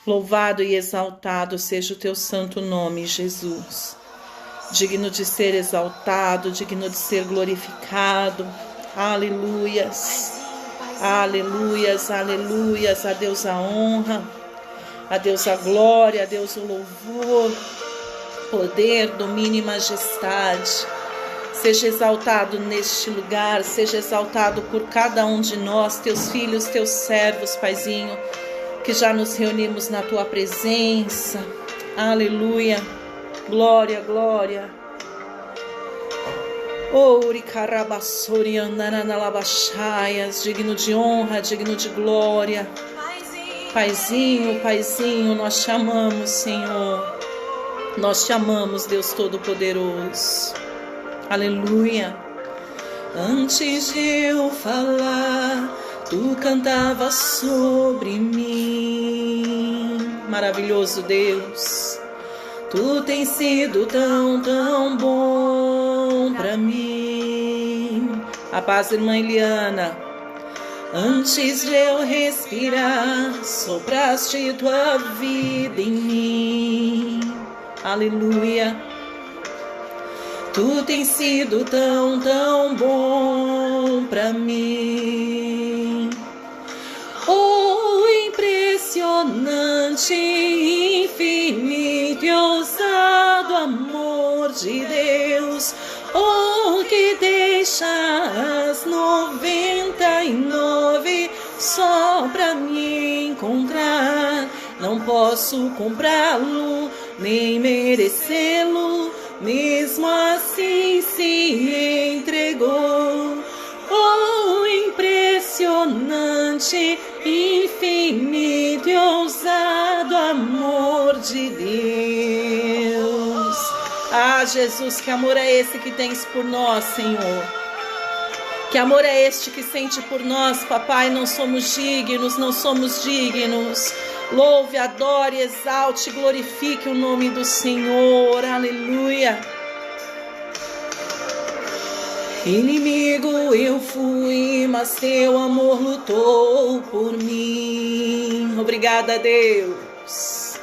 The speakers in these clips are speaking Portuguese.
Louvado e exaltado seja o teu santo nome, Jesus. Digno de ser exaltado, digno de ser glorificado. Aleluias, aleluias, aleluias. A Deus a honra, a Deus a glória, a Deus o louvor, poder, domínio e majestade. Seja exaltado neste lugar, seja exaltado por cada um de nós, teus filhos, teus servos, Paizinho, que já nos reunimos na tua presença. Aleluia, glória, glória. Digno de honra, digno de glória. Paizinho, Paizinho, nós te amamos, Senhor. Nós te amamos, Deus Todo-Poderoso. Aleluia. Antes de eu falar, tu cantavas sobre mim. Maravilhoso Deus. Tu tens sido tão, tão bom pra mim. A paz, irmã Eliana. Antes de eu respirar, sopraste tua vida em mim. Aleluia. Tu tens sido tão, tão bom pra mim. Oh, impressionante, infinito e ousado amor de Deus. Oh, que deixa as 99 só pra me encontrar. Não posso comprá-lo, nem merecê-lo, mesmo assim se entregou. Oh, impressionante, infinito e ousado amor de Deus. Ah, Jesus, que amor é esse que tens por nós, Senhor? Que amor é este que sente por nós, papai? Não somos dignos, não somos dignos. Louve, adore, exalte, glorifique o nome do Senhor. Aleluia. Inimigo eu fui, mas teu amor lutou por mim. Obrigada, Deus.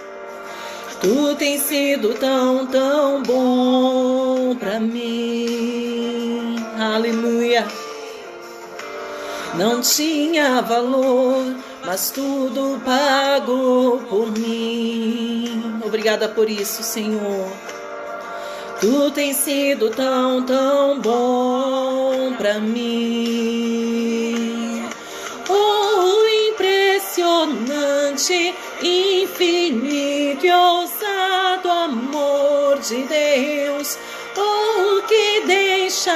Tu tens sido tão, tão bom pra mim. Aleluia. Não tinha valor, mas tudo pagou por mim. Obrigada por isso, Senhor. Tu tens sido tão, tão bom pra mim. Oh, impressionante, infinito e ousado amor de Deus. Oh, que deixa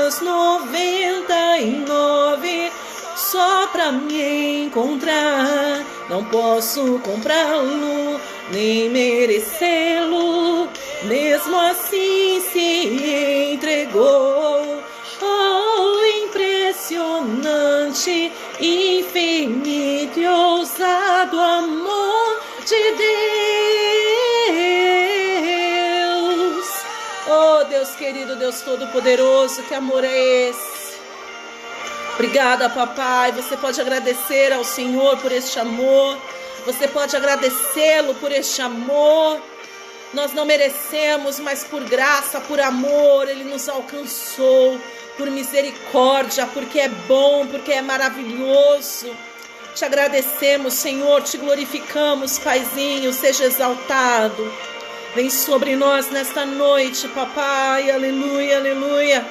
as 99 só pra me encontrar. Não posso comprá-lo, nem merecê-lo, mesmo assim se entregou. Oh, impressionante, infinito e ousado amor de Deus. Oh, Deus querido, Deus Todo-Poderoso, que amor é esse? Obrigada, papai. Você pode agradecer ao Senhor por este amor. Você pode agradecê-lo por este amor. Nós não merecemos, mas por graça, por amor, Ele nos alcançou. Por misericórdia, porque é bom, porque é maravilhoso. Te agradecemos, Senhor, te glorificamos, Paizinho. Seja exaltado. Vem sobre nós nesta noite, papai. Aleluia, aleluia.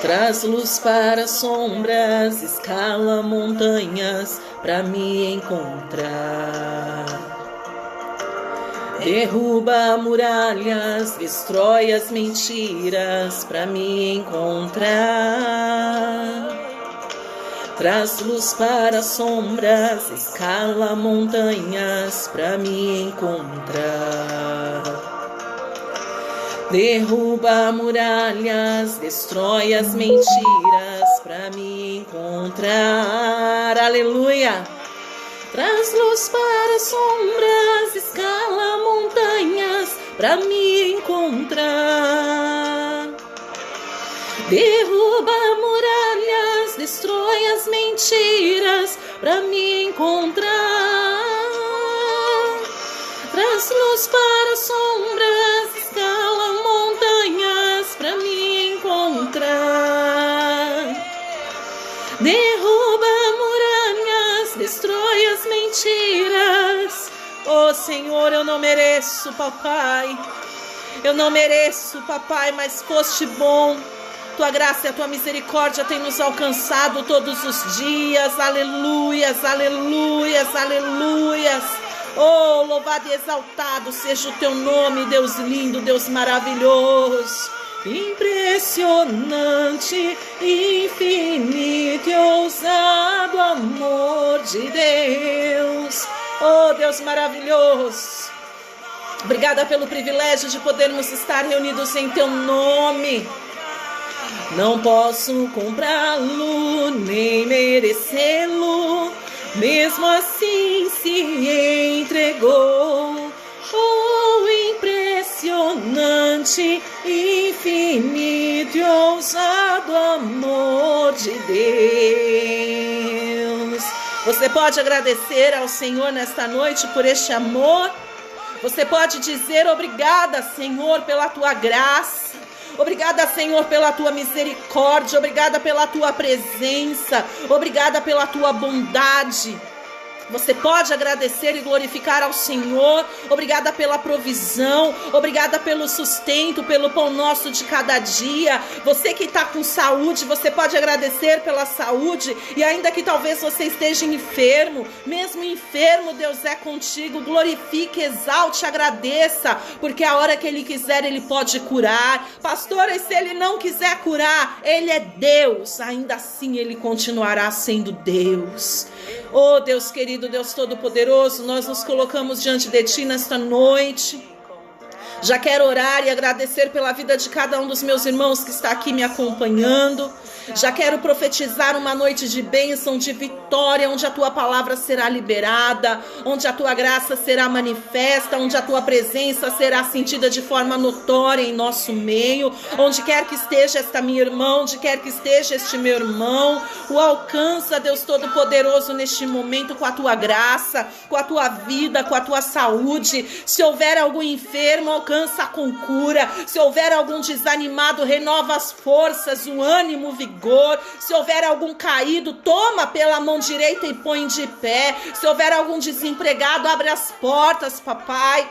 Traz luz para sombras, escala montanhas para me encontrar. Derruba muralhas, destrói as mentiras para me encontrar. Traz luz para sombras, escala montanhas para me encontrar. Derruba muralhas, destrói as mentiras para me encontrar. Aleluia. Traz luz para sombras, escala montanhas para me encontrar. Derruba muralhas, destrói as mentiras para me encontrar. luz para sombras, escala montanhas para me encontrar. Derruba muralhas, destrói as mentiras. Oh Senhor, eu não mereço, papai. Eu não mereço, papai, mas foste bom. Tua graça e a tua misericórdia têm nos alcançado todos os dias. Aleluias, aleluias, aleluias. Oh, louvado e exaltado seja o teu nome, Deus lindo, Deus maravilhoso. Impressionante, infinito e ousado amor de Deus. Oh, Deus maravilhoso. Obrigada pelo privilégio de podermos estar reunidos em teu nome. Não posso comprá-lo, nem merecê-lo, mesmo assim se entregou. Oh, impressionante, infinito e ousado amor de Deus. Você pode agradecer ao Senhor nesta noite por este amor? Você pode dizer obrigada, Senhor, pela tua graça. Obrigada, Senhor, pela tua misericórdia. Obrigada pela tua presença. Obrigada pela tua bondade. Você pode agradecer e glorificar ao Senhor. Obrigada pela provisão. Obrigada pelo sustento, pelo pão nosso de cada dia. Você que está com saúde, você pode agradecer pela saúde. E ainda que talvez você esteja enfermo, mesmo enfermo, Deus é contigo. Glorifique, exalte, agradeça, porque a hora que Ele quiser, Ele pode curar. Pastor, e se Ele não quiser curar, Ele é Deus. Ainda assim, Ele continuará sendo Deus. Oh, Deus querido, Deus Todo-Poderoso, nós nos colocamos diante de Ti nesta noite. Já quero orar e agradecer pela vida de cada um dos meus irmãos que está aqui me acompanhando. Já quero profetizar uma noite de bênção, de vitória, onde a Tua palavra será liberada, onde a Tua graça será manifesta, onde a Tua presença será sentida de forma notória em nosso meio. Onde quer que esteja esta minha irmã, onde quer que esteja este meu irmão, o alcança, Deus Todo-Poderoso, neste momento com a Tua graça, com a Tua vida, com a Tua saúde. Se houver algum enfermo, alcança com cura. Se houver algum desanimado, renova as forças, o ânimo, o vigor. Se houver algum caído, toma pela mão direita e põe de pé. Se houver algum desempregado, abre as portas, papai.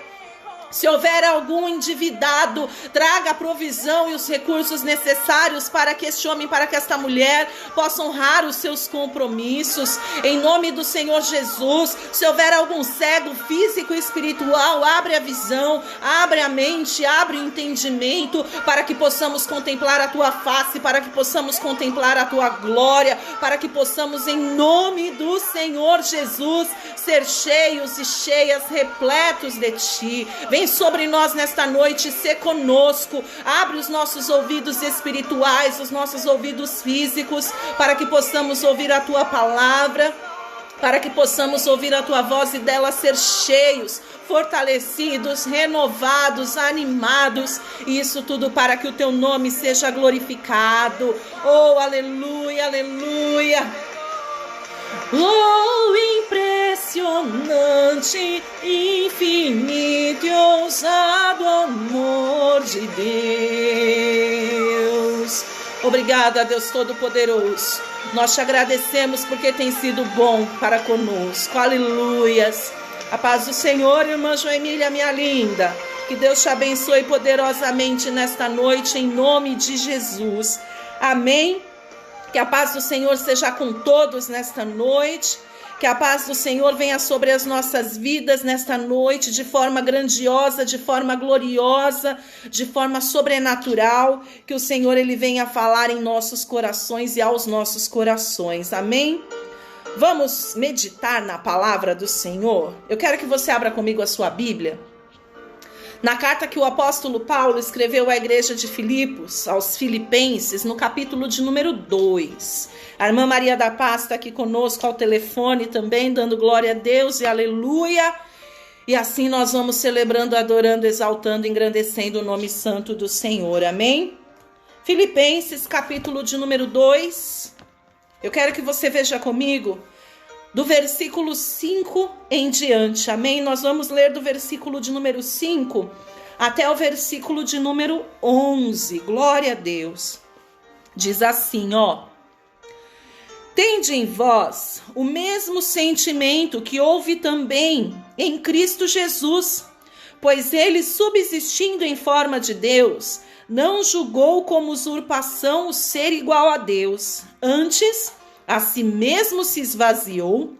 Se houver algum endividado, traga a provisão e os recursos necessários para que este homem, para que esta mulher possa honrar os seus compromissos. Em nome do Senhor Jesus, se houver algum cego físico e espiritual, abre a visão, abre a mente, abre o entendimento, para que possamos contemplar a Tua face, para que possamos contemplar a Tua glória, para que possamos, em nome do Senhor Jesus, ser cheios e cheias, repletos de Ti. Vem sobre nós nesta noite, ser conosco, abre os nossos ouvidos espirituais, os nossos ouvidos físicos, para que possamos ouvir a Tua palavra, para que possamos ouvir a Tua voz e dela ser cheios, fortalecidos, renovados, animados, e isso tudo para que o Teu nome seja glorificado. Oh, aleluia, aleluia. Oh, impressionante, infinito e ousado amor de Deus. Obrigada, Deus Todo-Poderoso. Nós te agradecemos porque tem sido bom para conosco. Aleluias. A paz do Senhor, irmã Joemília, minha linda. Que Deus te abençoe poderosamente nesta noite, em nome de Jesus. Amém. Que a paz do Senhor seja com todos nesta noite. Que a paz do Senhor venha sobre as nossas vidas nesta noite de forma grandiosa, de forma gloriosa, de forma sobrenatural. Que o Senhor Ele venha falar em nossos corações e aos nossos corações. Amém? Vamos meditar na palavra do Senhor? Eu quero que você abra comigo a sua Bíblia. Na carta que o apóstolo Paulo escreveu à igreja de Filipos, aos Filipenses, no capítulo de número 2. A irmã Maria da Paz está aqui conosco ao telefone também, dando glória a Deus e aleluia. E assim nós vamos celebrando, adorando, exaltando, engrandecendo o nome santo do Senhor. Amém? Filipenses, capítulo de número 2. Eu quero que você veja comigo do versículo 5 em diante, amém? Nós vamos ler do versículo de número 5 até o versículo de número 11, glória a Deus. Diz assim, ó: tende em vós o mesmo sentimento que houve também em Cristo Jesus, pois ele, subsistindo em forma de Deus, não julgou como usurpação o ser igual a Deus, antes a si mesmo se esvaziou,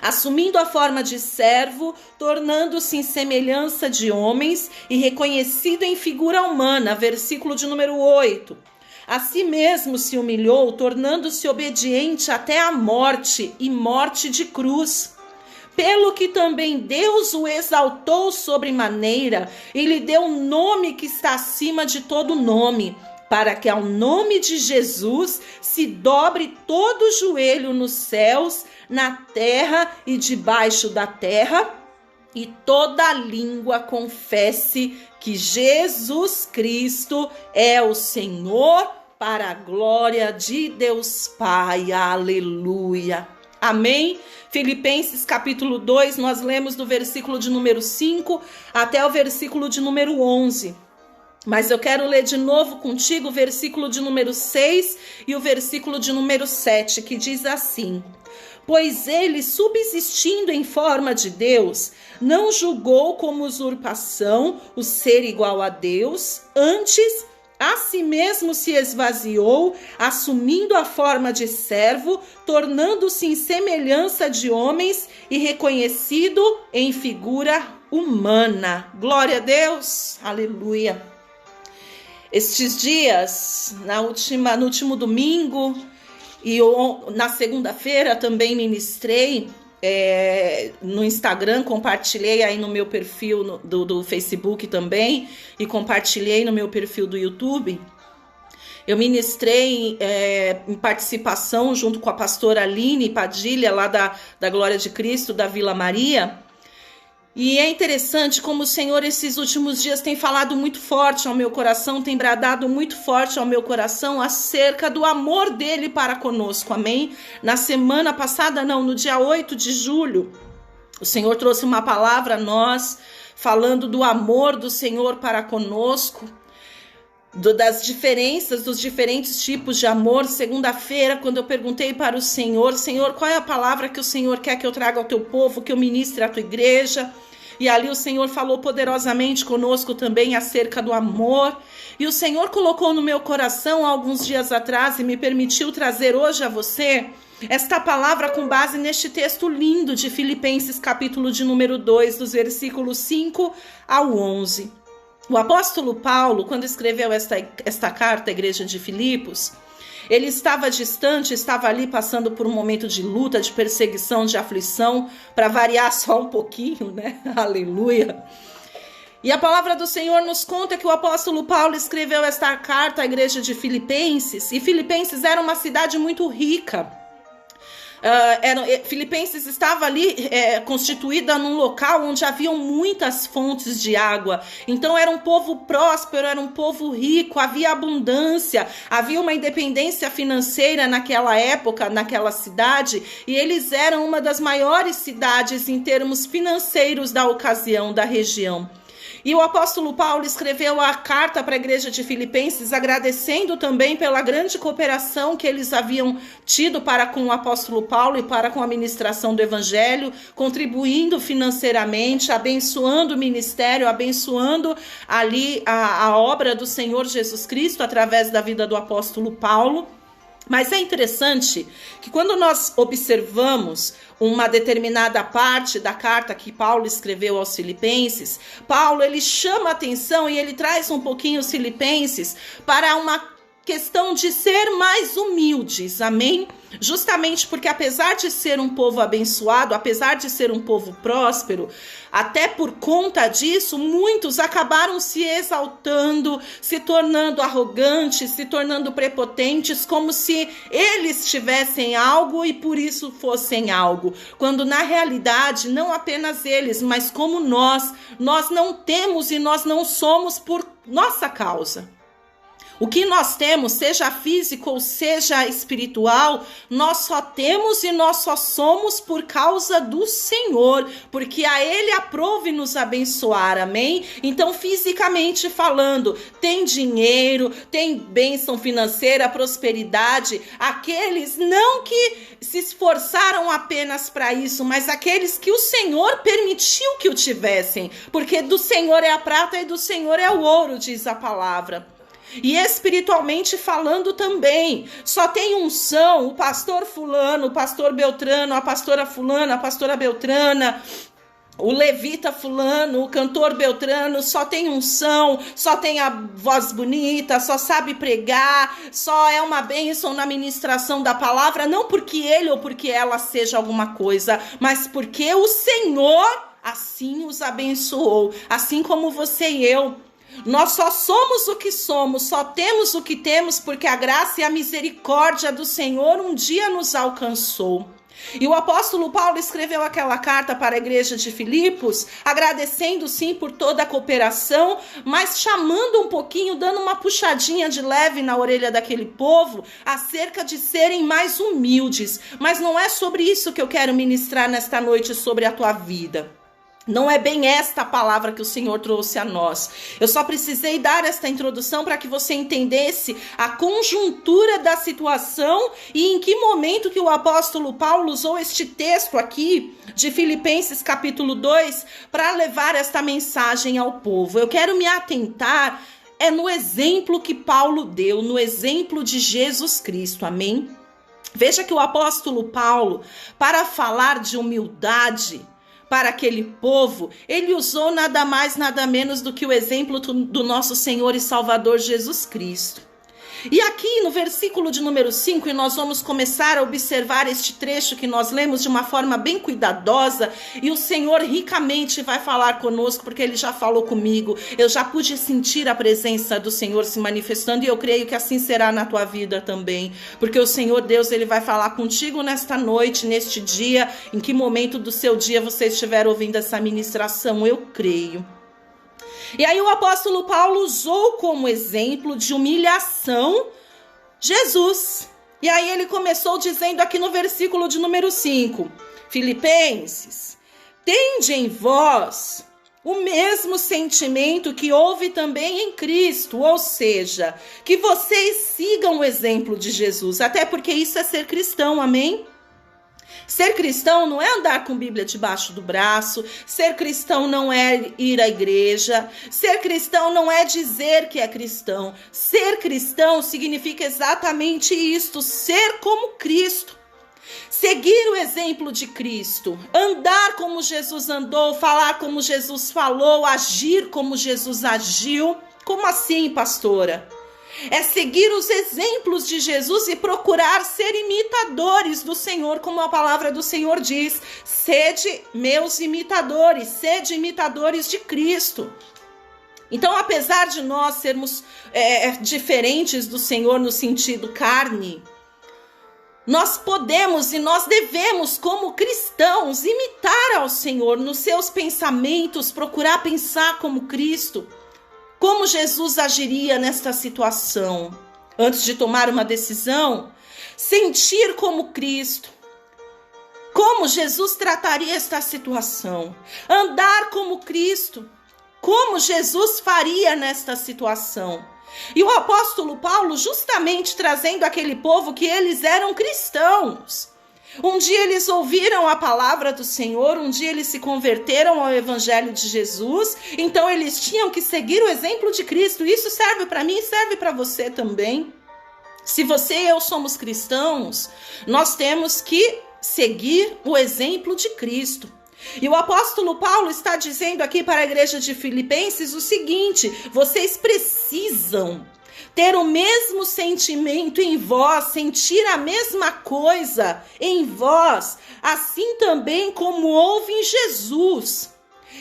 assumindo a forma de servo, tornando-se em semelhança de homens e reconhecido em figura humana. Versículo de número 8. A si mesmo se humilhou, tornando-se obediente até a morte e morte de cruz. Pelo que também Deus o exaltou sobremaneira e lhe deu um nome que está acima de todo nome, para que ao nome de Jesus se dobre todo o joelho nos céus, na terra e debaixo da terra, e toda língua confesse que Jesus Cristo é o Senhor, para a glória de Deus Pai. Aleluia. Amém? Filipenses capítulo 2, nós lemos do versículo de número 5 até o versículo de número 11. Mas eu quero ler de novo contigo o versículo de número 6 e o versículo de número 7, que diz assim: pois ele, subsistindo em forma de Deus, não julgou como usurpação o ser igual a Deus, antes a si mesmo se esvaziou, assumindo a forma de servo, tornando-se em semelhança de homens e reconhecido em figura humana. Glória a Deus, aleluia. Estes dias, no último domingo e na segunda-feira também ministrei no Instagram, compartilhei aí no meu perfil do Facebook também e compartilhei no meu perfil do YouTube. Eu ministrei em participação junto com a pastora Aline Padilha, lá da Glória de Cristo, da Vila Maria. E é interessante como o Senhor esses últimos dias tem falado muito forte ao meu coração, tem bradado muito forte ao meu coração acerca do amor dele para conosco, amém? Na semana passada, no dia 8 de julho, o Senhor trouxe uma palavra a nós, falando do amor do Senhor para conosco, das diferenças, dos diferentes tipos de amor. Segunda-feira, quando eu perguntei para o Senhor, qual é a palavra que o Senhor quer que eu traga ao teu povo, que eu ministre à tua igreja? E ali o Senhor falou poderosamente conosco também acerca do amor. E o Senhor colocou no meu coração alguns dias atrás e me permitiu trazer hoje a você esta palavra com base neste texto lindo de Filipenses capítulo de número 2, dos versículos 5 ao 11. O apóstolo Paulo, quando escreveu esta carta à igreja de Filipos, ele estava distante, estava ali passando por um momento de luta, de perseguição, de aflição, para variar só um pouquinho, né? Aleluia! E a palavra do Senhor nos conta que o apóstolo Paulo escreveu esta carta à igreja de Filipenses, e Filipenses era uma cidade muito rica. Filipenses estava ali constituída num local onde haviam muitas fontes de água. Então era um povo próspero, era um povo rico, havia abundância, havia uma independência financeira naquela época, naquela cidade, e eles eram uma das maiores cidades em termos financeiros da ocasião, da região. E o apóstolo Paulo escreveu a carta para a igreja de Filipenses, agradecendo também pela grande cooperação que eles haviam tido para com o apóstolo Paulo e para com a ministração do evangelho, contribuindo financeiramente, abençoando o ministério, abençoando ali a obra do Senhor Jesus Cristo através da vida do apóstolo Paulo. Mas é interessante que quando nós observamos uma determinada parte da carta que Paulo escreveu aos Filipenses, Paulo ele chama a atenção e ele traz um pouquinho os Filipenses para uma questão de ser mais humildes, amém? Justamente porque apesar de ser um povo abençoado, apesar de ser um povo próspero, até por conta disso, muitos acabaram se exaltando, se tornando arrogantes, se tornando prepotentes, como se eles tivessem algo e por isso fossem algo. Quando na realidade, não apenas eles, mas como nós não temos e nós não somos por nossa causa. O que nós temos, seja físico ou seja espiritual, nós só temos e nós só somos por causa do Senhor, porque a Ele aprove nos abençoar, amém? Então, fisicamente falando, tem dinheiro, tem bênção financeira, prosperidade, aqueles não que se esforçaram apenas para isso, mas aqueles que o Senhor permitiu que o tivessem, porque do Senhor é a prata e do Senhor é o ouro, diz a palavra. E espiritualmente falando também, só tem unção, o pastor fulano, o pastor Beltrano, a pastora fulana, a pastora Beltrana, o levita fulano, o cantor Beltrano, só tem unção, só tem a voz bonita, só sabe pregar, só é uma bênção na ministração da palavra, não porque ele ou porque ela seja alguma coisa, mas porque o Senhor assim os abençoou, assim como você e eu. Nós só somos o que somos, só temos o que temos porque a graça e a misericórdia do Senhor um dia nos alcançou. E o apóstolo Paulo escreveu aquela carta para a igreja de Filipos, agradecendo sim por toda a cooperação, mas chamando um pouquinho, dando uma puxadinha de leve na orelha daquele povo, acerca de serem mais humildes. Mas não é sobre isso que eu quero ministrar nesta noite, sobre a tua vida. Não é bem esta a palavra que o Senhor trouxe a nós. Eu só precisei dar esta introdução para que você entendesse a conjuntura da situação e em que momento que o apóstolo Paulo usou este texto aqui de Filipenses capítulo 2 para levar esta mensagem ao povo. Eu quero me atentar no exemplo que Paulo deu, no exemplo de Jesus Cristo, amém? Veja que o apóstolo Paulo, para falar de humildade para aquele povo, ele usou nada mais, nada menos do que o exemplo do nosso Senhor e Salvador Jesus Cristo. E aqui no versículo de número 5, e nós vamos começar a observar este trecho que nós lemos de uma forma bem cuidadosa, e o Senhor ricamente vai falar conosco, porque Ele já falou comigo, eu já pude sentir a presença do Senhor se manifestando, e eu creio que assim será na tua vida também, porque o Senhor Deus, Ele vai falar contigo nesta noite, neste dia, em que momento do seu dia você estiver ouvindo essa ministração, eu creio. E aí o apóstolo Paulo usou como exemplo de humilhação Jesus. E aí ele começou dizendo aqui no versículo de número 5, Filipenses, tende em vós o mesmo sentimento que houve também em Cristo, ou seja, que vocês sigam o exemplo de Jesus, até porque isso é ser cristão, amém? Ser cristão não é andar com Bíblia debaixo do braço, ser cristão não é ir à igreja, ser cristão não é dizer que é cristão. Ser cristão significa exatamente isto, ser como Cristo. Seguir o exemplo de Cristo, andar como Jesus andou, falar como Jesus falou, agir como Jesus agiu. Como assim, pastora? É seguir os exemplos de Jesus e procurar ser imitadores do Senhor, como a palavra do Senhor diz. Sede meus imitadores, sede imitadores de Cristo. Então, apesar de nós sermos diferentes do Senhor no sentido carne, nós podemos e nós devemos, como cristãos, imitar ao Senhor nos seus pensamentos, procurar pensar como Cristo. Como Jesus agiria nesta situação? Antes de tomar uma decisão, sentir como Cristo. Como Jesus trataria esta situação? Andar como Cristo. Como Jesus faria nesta situação? E o apóstolo Paulo justamente trazendo aquele povo que eles eram cristãos. Um dia eles ouviram a palavra do Senhor, um dia eles se converteram ao evangelho de Jesus, então eles tinham que seguir o exemplo de Cristo. Isso serve para mim e serve para você também. Se você e eu somos cristãos, nós temos que seguir o exemplo de Cristo. E o apóstolo Paulo está dizendo aqui para a igreja de Filipenses o seguinte: vocês precisam ter o mesmo sentimento em vós, sentir a mesma coisa em vós, assim também como houve em Jesus.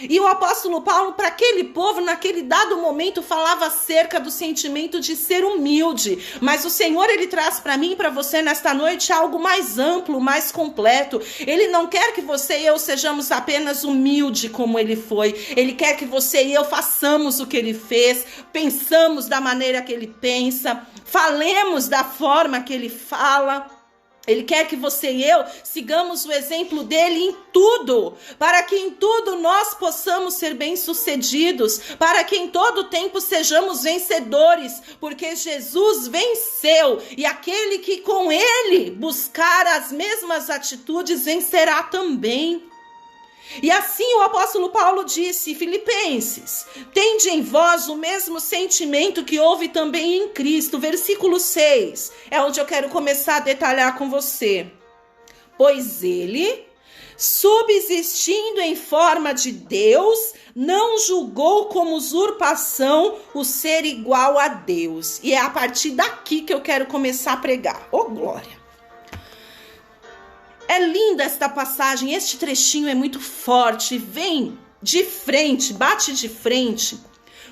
E o apóstolo Paulo, para aquele povo, naquele dado momento, falava acerca do sentimento de ser humilde. Mas o Senhor, Ele traz para mim e para você nesta noite algo mais amplo, mais completo. Ele não quer que você e eu sejamos apenas humildes como Ele foi. Ele quer que você e eu façamos o que Ele fez, pensamos da maneira que Ele pensa, falemos da forma que Ele fala. Ele quer que você e eu sigamos o exemplo dele em tudo, para que em tudo nós possamos ser bem-sucedidos, para que em todo tempo sejamos vencedores, porque Jesus venceu, e aquele que com ele buscar as mesmas atitudes vencerá também. E assim o apóstolo Paulo disse, Filipenses, tende em vós o mesmo sentimento que houve também em Cristo. Versículo 6, é onde eu quero começar a detalhar com você. Pois ele, subsistindo em forma de Deus, não julgou como usurpação o ser igual a Deus. E é a partir daqui que eu quero começar a pregar. Oh, glória! É linda esta passagem, este trechinho é muito forte, vem de frente, bate de frente,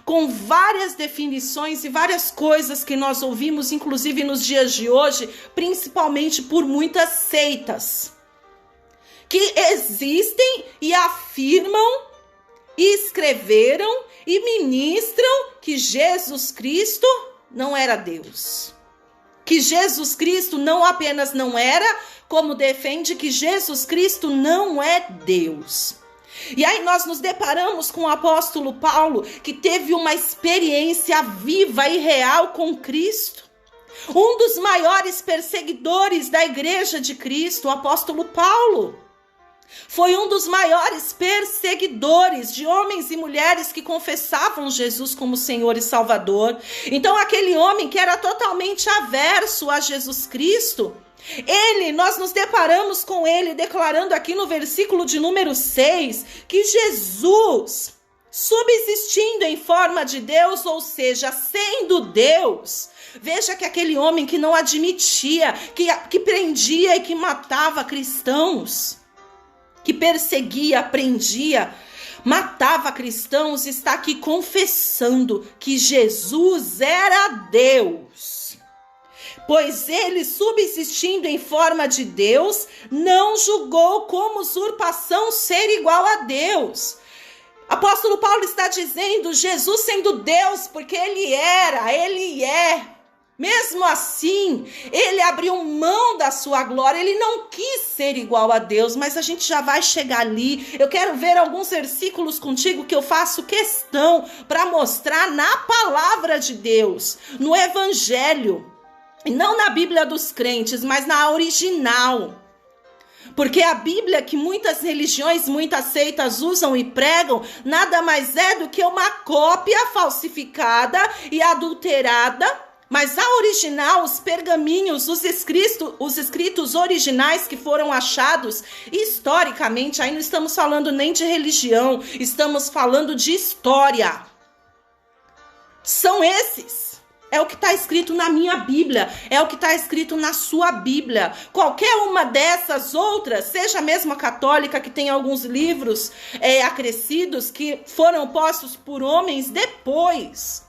com várias definições e várias coisas que nós ouvimos, inclusive nos dias de hoje, principalmente por muitas seitas, que existem e afirmam, e escreveram e ministram que Jesus Cristo não era Deus. Que Jesus Cristo não apenas não era, como defende que Jesus Cristo não é Deus. E aí nós nos deparamos com o apóstolo Paulo, que teve uma experiência viva e real com Cristo. Um dos maiores perseguidores da igreja de Cristo, o apóstolo Paulo, foi um dos maiores perseguidores de homens e mulheres que confessavam Jesus como Senhor e Salvador. Então aquele homem que era totalmente averso a Jesus Cristo, nós nos deparamos com ele declarando aqui no versículo de número 6, que Jesus, subsistindo em forma de Deus, ou seja, sendo Deus, veja que aquele homem que não admitia, que prendia e que matava cristãos, que perseguia, prendia, matava cristãos, está aqui confessando que Jesus era Deus. Pois ele, subsistindo em forma de Deus, não julgou como usurpação ser igual a Deus. Apóstolo Paulo está dizendo, Jesus sendo Deus, porque ele é. Mesmo assim, ele abriu mão da sua glória, ele não quis ser igual a Deus, mas a gente já vai chegar ali. Eu quero ver alguns versículos contigo que eu faço questão para mostrar na palavra de Deus, no Evangelho, e não na Bíblia dos crentes, mas na original. Porque a Bíblia que muitas religiões, muitas seitas usam e pregam, nada mais é do que uma cópia falsificada e adulterada. Mas a original, os pergaminhos, os escritos originais que foram achados historicamente, aí não estamos falando nem de religião, estamos falando de história. São esses. É o que está escrito na minha Bíblia, é o que está escrito na sua Bíblia. Qualquer uma dessas outras, seja mesmo a católica, que tem alguns livros acrescidos que foram postos por homens depois.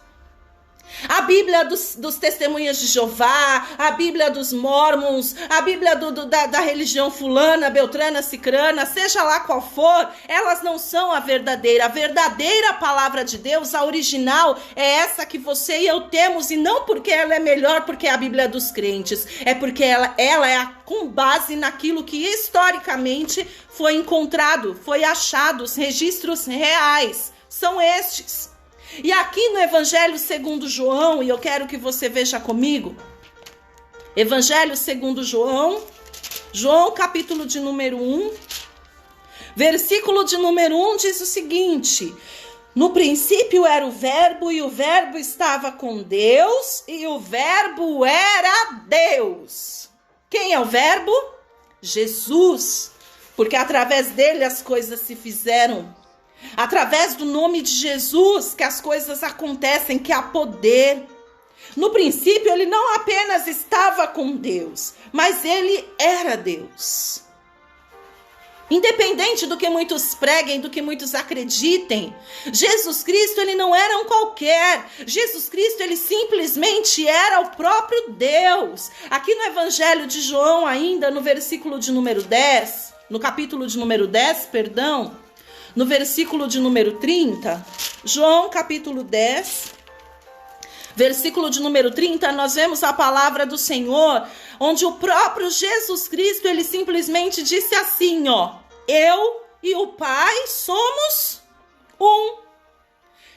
A Bíblia dos Testemunhas de Jeová, a Bíblia dos Mormons, a Bíblia da religião fulana, beltrana, cicrana, seja lá qual for, elas não são a verdadeira. A verdadeira palavra de Deus, a original, é essa que você e eu temos, e não porque ela é melhor, porque é a Bíblia dos crentes, é porque ela é com base naquilo que historicamente foi encontrado, foi achado, os registros reais, são estes. E aqui no Evangelho segundo João, e eu quero que você veja comigo, Evangelho segundo João, capítulo de número 1, versículo de número 1 diz o seguinte: no princípio era o verbo, e o verbo estava com Deus, e o verbo era Deus. Quem é o verbo? Jesus, porque através dele as coisas se fizeram. Através do nome de Jesus que as coisas acontecem, que há poder. No princípio ele não apenas estava com Deus, mas ele era Deus. Independente do que muitos preguem, do que muitos acreditem, Jesus Cristo, ele não era um qualquer. Jesus Cristo, ele simplesmente era o próprio Deus. Aqui no Evangelho de João, ainda no versículo de número 10, no capítulo de número 10, perdão, no versículo de número 30, João capítulo 10, versículo de número 30, nós vemos a palavra do Senhor, onde o próprio Jesus Cristo, ele simplesmente disse assim, ó, eu e o Pai somos um.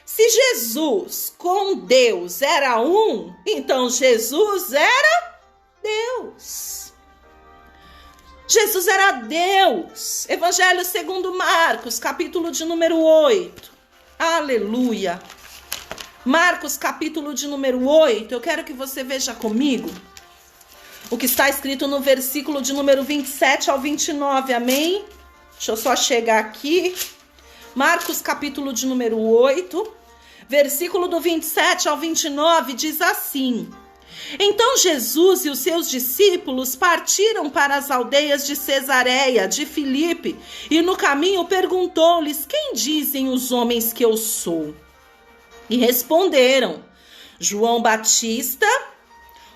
Se Jesus com Deus era um, então Jesus era Deus. Jesus era Deus. Evangelho segundo Marcos, capítulo de número 8. Aleluia. Marcos, capítulo de número 8, eu quero que você veja comigo o que está escrito no versículo de número 27 ao 29, amém? Deixa eu só chegar aqui. Marcos, capítulo de número 8, versículo do 27 ao 29, diz assim: Então Jesus e os seus discípulos partiram para as aldeias de Cesareia, de Filipe, e no caminho perguntou-lhes: Quem dizem os homens que eu sou? E responderam: João Batista,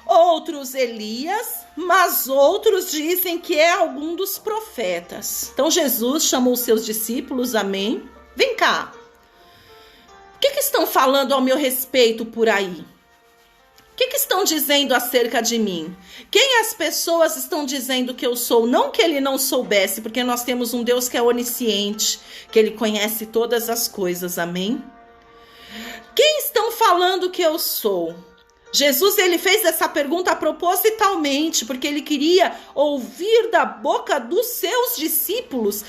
outros Elias, mas outros dizem que é algum dos profetas. Então Jesus chamou os seus discípulos, amém? Vem cá. O que estão falando ao meu respeito por aí? O que estão dizendo acerca de mim? Quem as pessoas estão dizendo que eu sou? Não que ele não soubesse, porque nós temos um Deus que é onisciente, que ele conhece todas as coisas, amém? Quem estão falando que eu sou? Jesus, ele fez essa pergunta propositalmente, porque ele queria ouvir da boca dos seus discípulos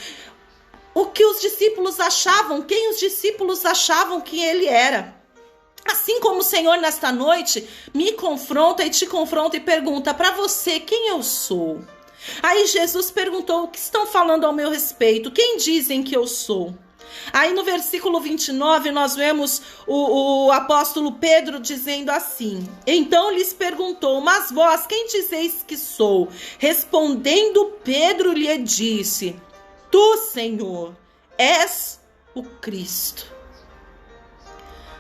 o que os discípulos achavam, quem os discípulos achavam que ele era. Assim como o Senhor nesta noite me confronta e te confronta e pergunta para você quem eu sou. Aí Jesus perguntou: o que estão falando ao meu respeito? Quem dizem que eu sou? Aí no versículo 29 nós vemos o apóstolo Pedro dizendo assim: Então lhes perguntou: mas vós quem dizeis que sou? Respondendo Pedro lhe disse: Tu, Senhor, és o Cristo.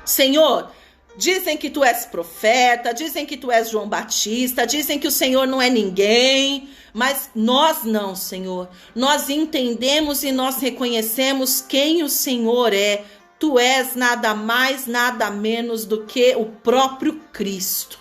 Senhor, dizem que tu és profeta, dizem que tu és João Batista, dizem que o Senhor não é ninguém, mas nós não, Senhor. Nós entendemos e nós reconhecemos quem o Senhor é. Tu és nada mais, nada menos do que o próprio Cristo.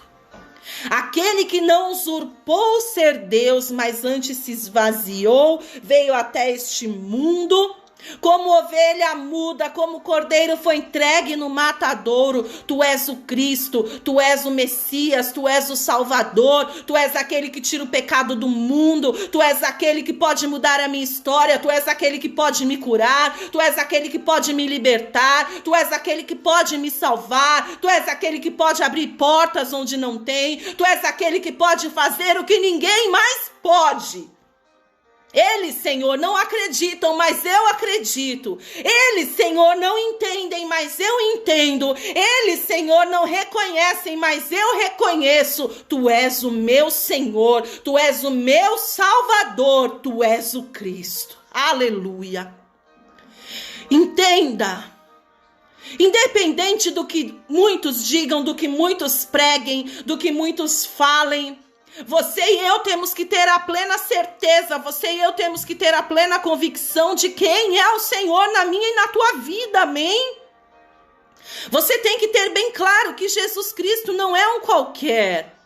Aquele que não usurpou ser Deus, mas antes se esvaziou, veio até este mundo. Como ovelha muda, como cordeiro foi entregue no matadouro. Tu és o Cristo, tu és o Messias, tu és o Salvador, tu és aquele que tira o pecado do mundo, tu és aquele que pode mudar a minha história, tu és aquele que pode me curar, tu és aquele que pode me libertar, tu és aquele que pode me salvar, tu és aquele que pode abrir portas onde não tem, tu és aquele que pode fazer o que ninguém mais pode. Eles, Senhor, não acreditam, mas eu acredito. Eles, Senhor, não entendem, mas eu entendo. Eles, Senhor, não reconhecem, mas eu reconheço. Tu és o meu Senhor, tu és o meu Salvador, tu és o Cristo. Aleluia. Entenda. Independente do que muitos digam, do que muitos preguem, do que muitos falem, você e eu temos que ter a plena certeza, você e eu temos que ter a plena convicção de quem é o Senhor na minha e na tua vida, amém? Você tem que ter bem claro que Jesus Cristo não é um qualquer.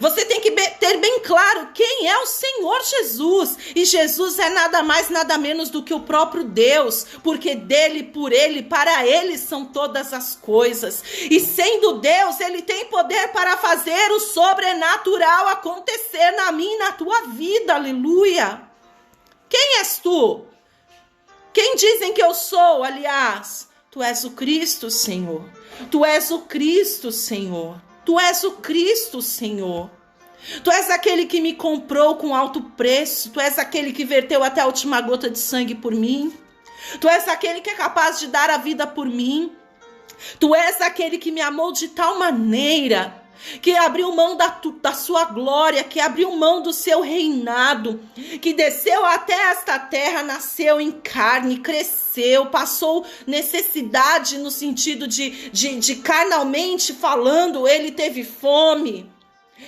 Você tem que ter bem claro quem é o Senhor Jesus. E Jesus é nada mais, nada menos do que o próprio Deus. Porque dele, por ele, para ele são todas as coisas. E sendo Deus, ele tem poder para fazer o sobrenatural acontecer na minha e na tua vida. Aleluia. Quem és tu? Quem dizem que eu sou, aliás? Tu és o Cristo, Senhor. Tu és o Cristo, Senhor. Tu és o Cristo, Senhor. Tu és aquele que me comprou com alto preço. Tu és aquele que verteu até a última gota de sangue por mim. Tu és aquele que é capaz de dar a vida por mim. Tu és aquele que me amou de tal maneira que abriu mão da sua glória, que abriu mão do seu reinado, que desceu até esta terra, nasceu em carne, cresceu, passou necessidade no sentido de carnalmente falando, ele teve fome,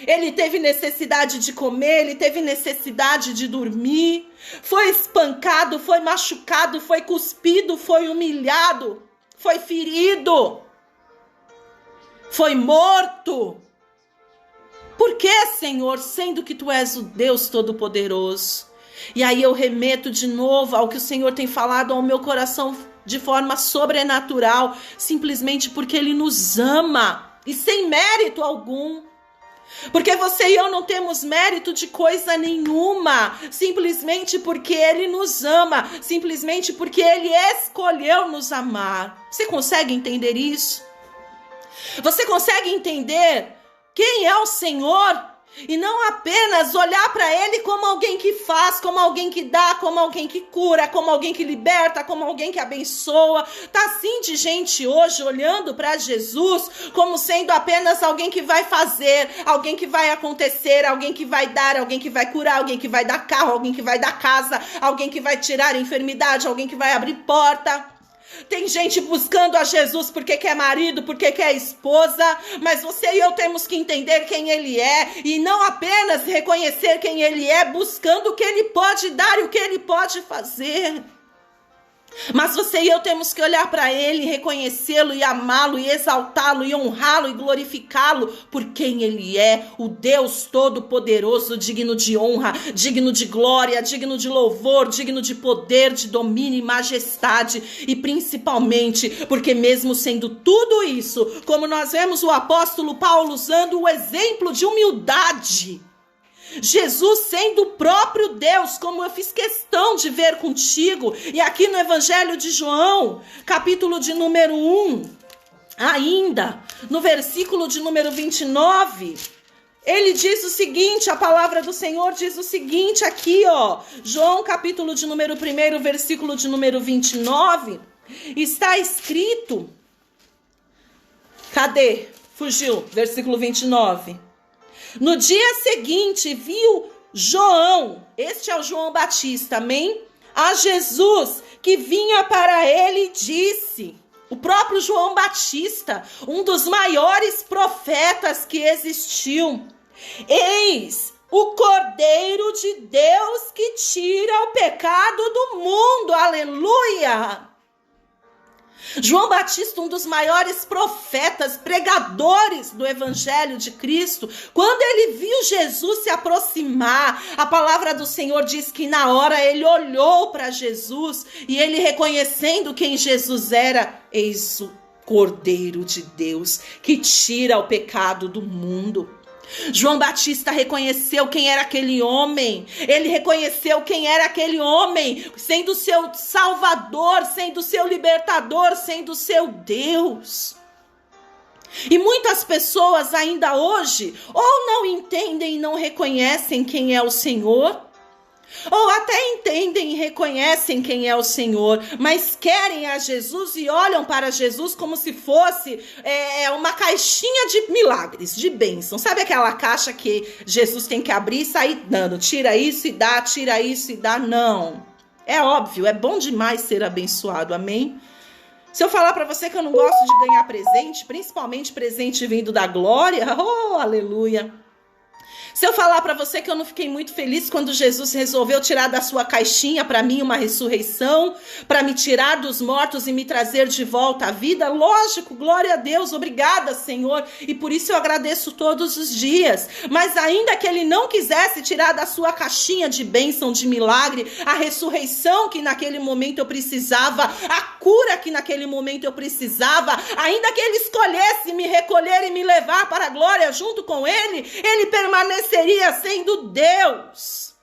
ele teve necessidade de comer, ele teve necessidade de dormir, foi espancado, foi machucado, foi cuspido, foi humilhado, foi ferido, foi morto. Por que, Senhor, sendo que Tu és o Deus Todo-Poderoso? E aí eu remeto de novo ao que o Senhor tem falado ao meu coração de forma sobrenatural, simplesmente porque Ele nos ama e sem mérito algum. Porque você e eu não temos mérito de coisa nenhuma, simplesmente porque Ele nos ama, simplesmente porque Ele escolheu nos amar. Você consegue entender isso? Você consegue entender quem é o Senhor? E não apenas olhar para Ele como alguém que faz, como alguém que dá, como alguém que cura, como alguém que liberta, como alguém que abençoa. Tá assim de gente hoje olhando para Jesus como sendo apenas alguém que vai fazer, alguém que vai acontecer, alguém que vai dar, alguém que vai curar, alguém que vai dar carro, alguém que vai dar casa, alguém que vai tirar a enfermidade, alguém que vai abrir porta. Tem gente buscando a Jesus porque quer marido, porque quer esposa, mas você e eu temos que entender quem Ele é e não apenas reconhecer quem Ele é, buscando o que Ele pode dar e o que Ele pode fazer. Mas você e eu temos que olhar para Ele, reconhecê-lo e amá-lo e exaltá-lo e honrá-lo e glorificá-lo por quem Ele é, o Deus Todo-Poderoso, digno de honra, digno de glória, digno de louvor, digno de poder, de domínio e majestade, e principalmente porque mesmo sendo tudo isso, como nós vemos o apóstolo Paulo usando o exemplo de humildade, Jesus sendo o próprio Deus, como eu fiz questão de ver contigo, e aqui no Evangelho de João, capítulo de número 1, ainda, no versículo de número 29, ele diz o seguinte, a palavra do Senhor diz o seguinte aqui, ó, João capítulo de número 1, versículo de número 29, está escrito, cadê? Fugiu, versículo 29. No dia seguinte, viu João, este é o João Batista, amém? A Jesus, que vinha para ele e disse, o próprio João Batista, um dos maiores profetas que existiu, eis o Cordeiro de Deus que tira o pecado do mundo, aleluia! João Batista, um dos maiores profetas, pregadores do Evangelho de Cristo, quando ele viu Jesus se aproximar, a palavra do Senhor diz que na hora ele olhou para Jesus e ele reconhecendo quem Jesus era, eis o Cordeiro de Deus que tira o pecado do mundo. João Batista reconheceu quem era aquele homem, ele reconheceu quem era aquele homem, sendo seu salvador, sendo seu libertador, sendo seu Deus. E muitas pessoas ainda hoje, ou não entendem e não reconhecem quem é o Senhor, ou até entendem e reconhecem quem é o Senhor, mas querem a Jesus e olham para Jesus como se fosse uma caixinha de milagres, de bênção. Sabe aquela caixa que Jesus tem que abrir e sair dando? Tira isso e dá, tira isso e dá. Não. É óbvio, é bom demais ser abençoado, amém? Se eu falar para você que eu não gosto de ganhar presente, principalmente presente vindo da glória, oh, aleluia. Se eu falar para você que eu não fiquei muito feliz quando Jesus resolveu tirar da sua caixinha para mim uma ressurreição, para me tirar dos mortos e me trazer de volta à vida, lógico, glória a Deus, obrigada, Senhor, e por isso eu agradeço todos os dias. Mas ainda que Ele não quisesse tirar da sua caixinha de bênção, de milagre, a ressurreição que naquele momento eu precisava, a cura que naquele momento eu precisava, ainda que Ele escolhesse me recolher e me levar para a glória junto com Ele, Ele permaneceria sendo Deus.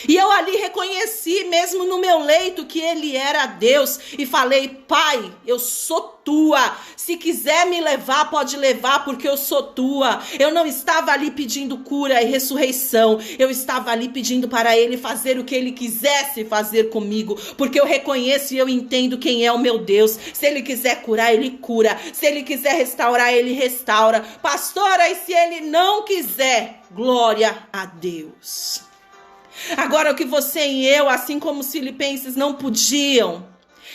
E eu ali reconheci, mesmo no meu leito, que ele era Deus. E falei: Pai, eu sou tua. Se quiser me levar, pode levar, porque eu sou tua. Eu não estava ali pedindo cura e ressurreição. Eu estava ali pedindo para ele fazer o que ele quisesse fazer comigo. Porque eu reconheço e eu entendo quem é o meu Deus. Se ele quiser curar, ele cura. Se ele quiser restaurar, ele restaura. Pastora, e se ele não quiser? Glória a Deus. Agora, o que você e eu, assim como os filipenses, não podiam,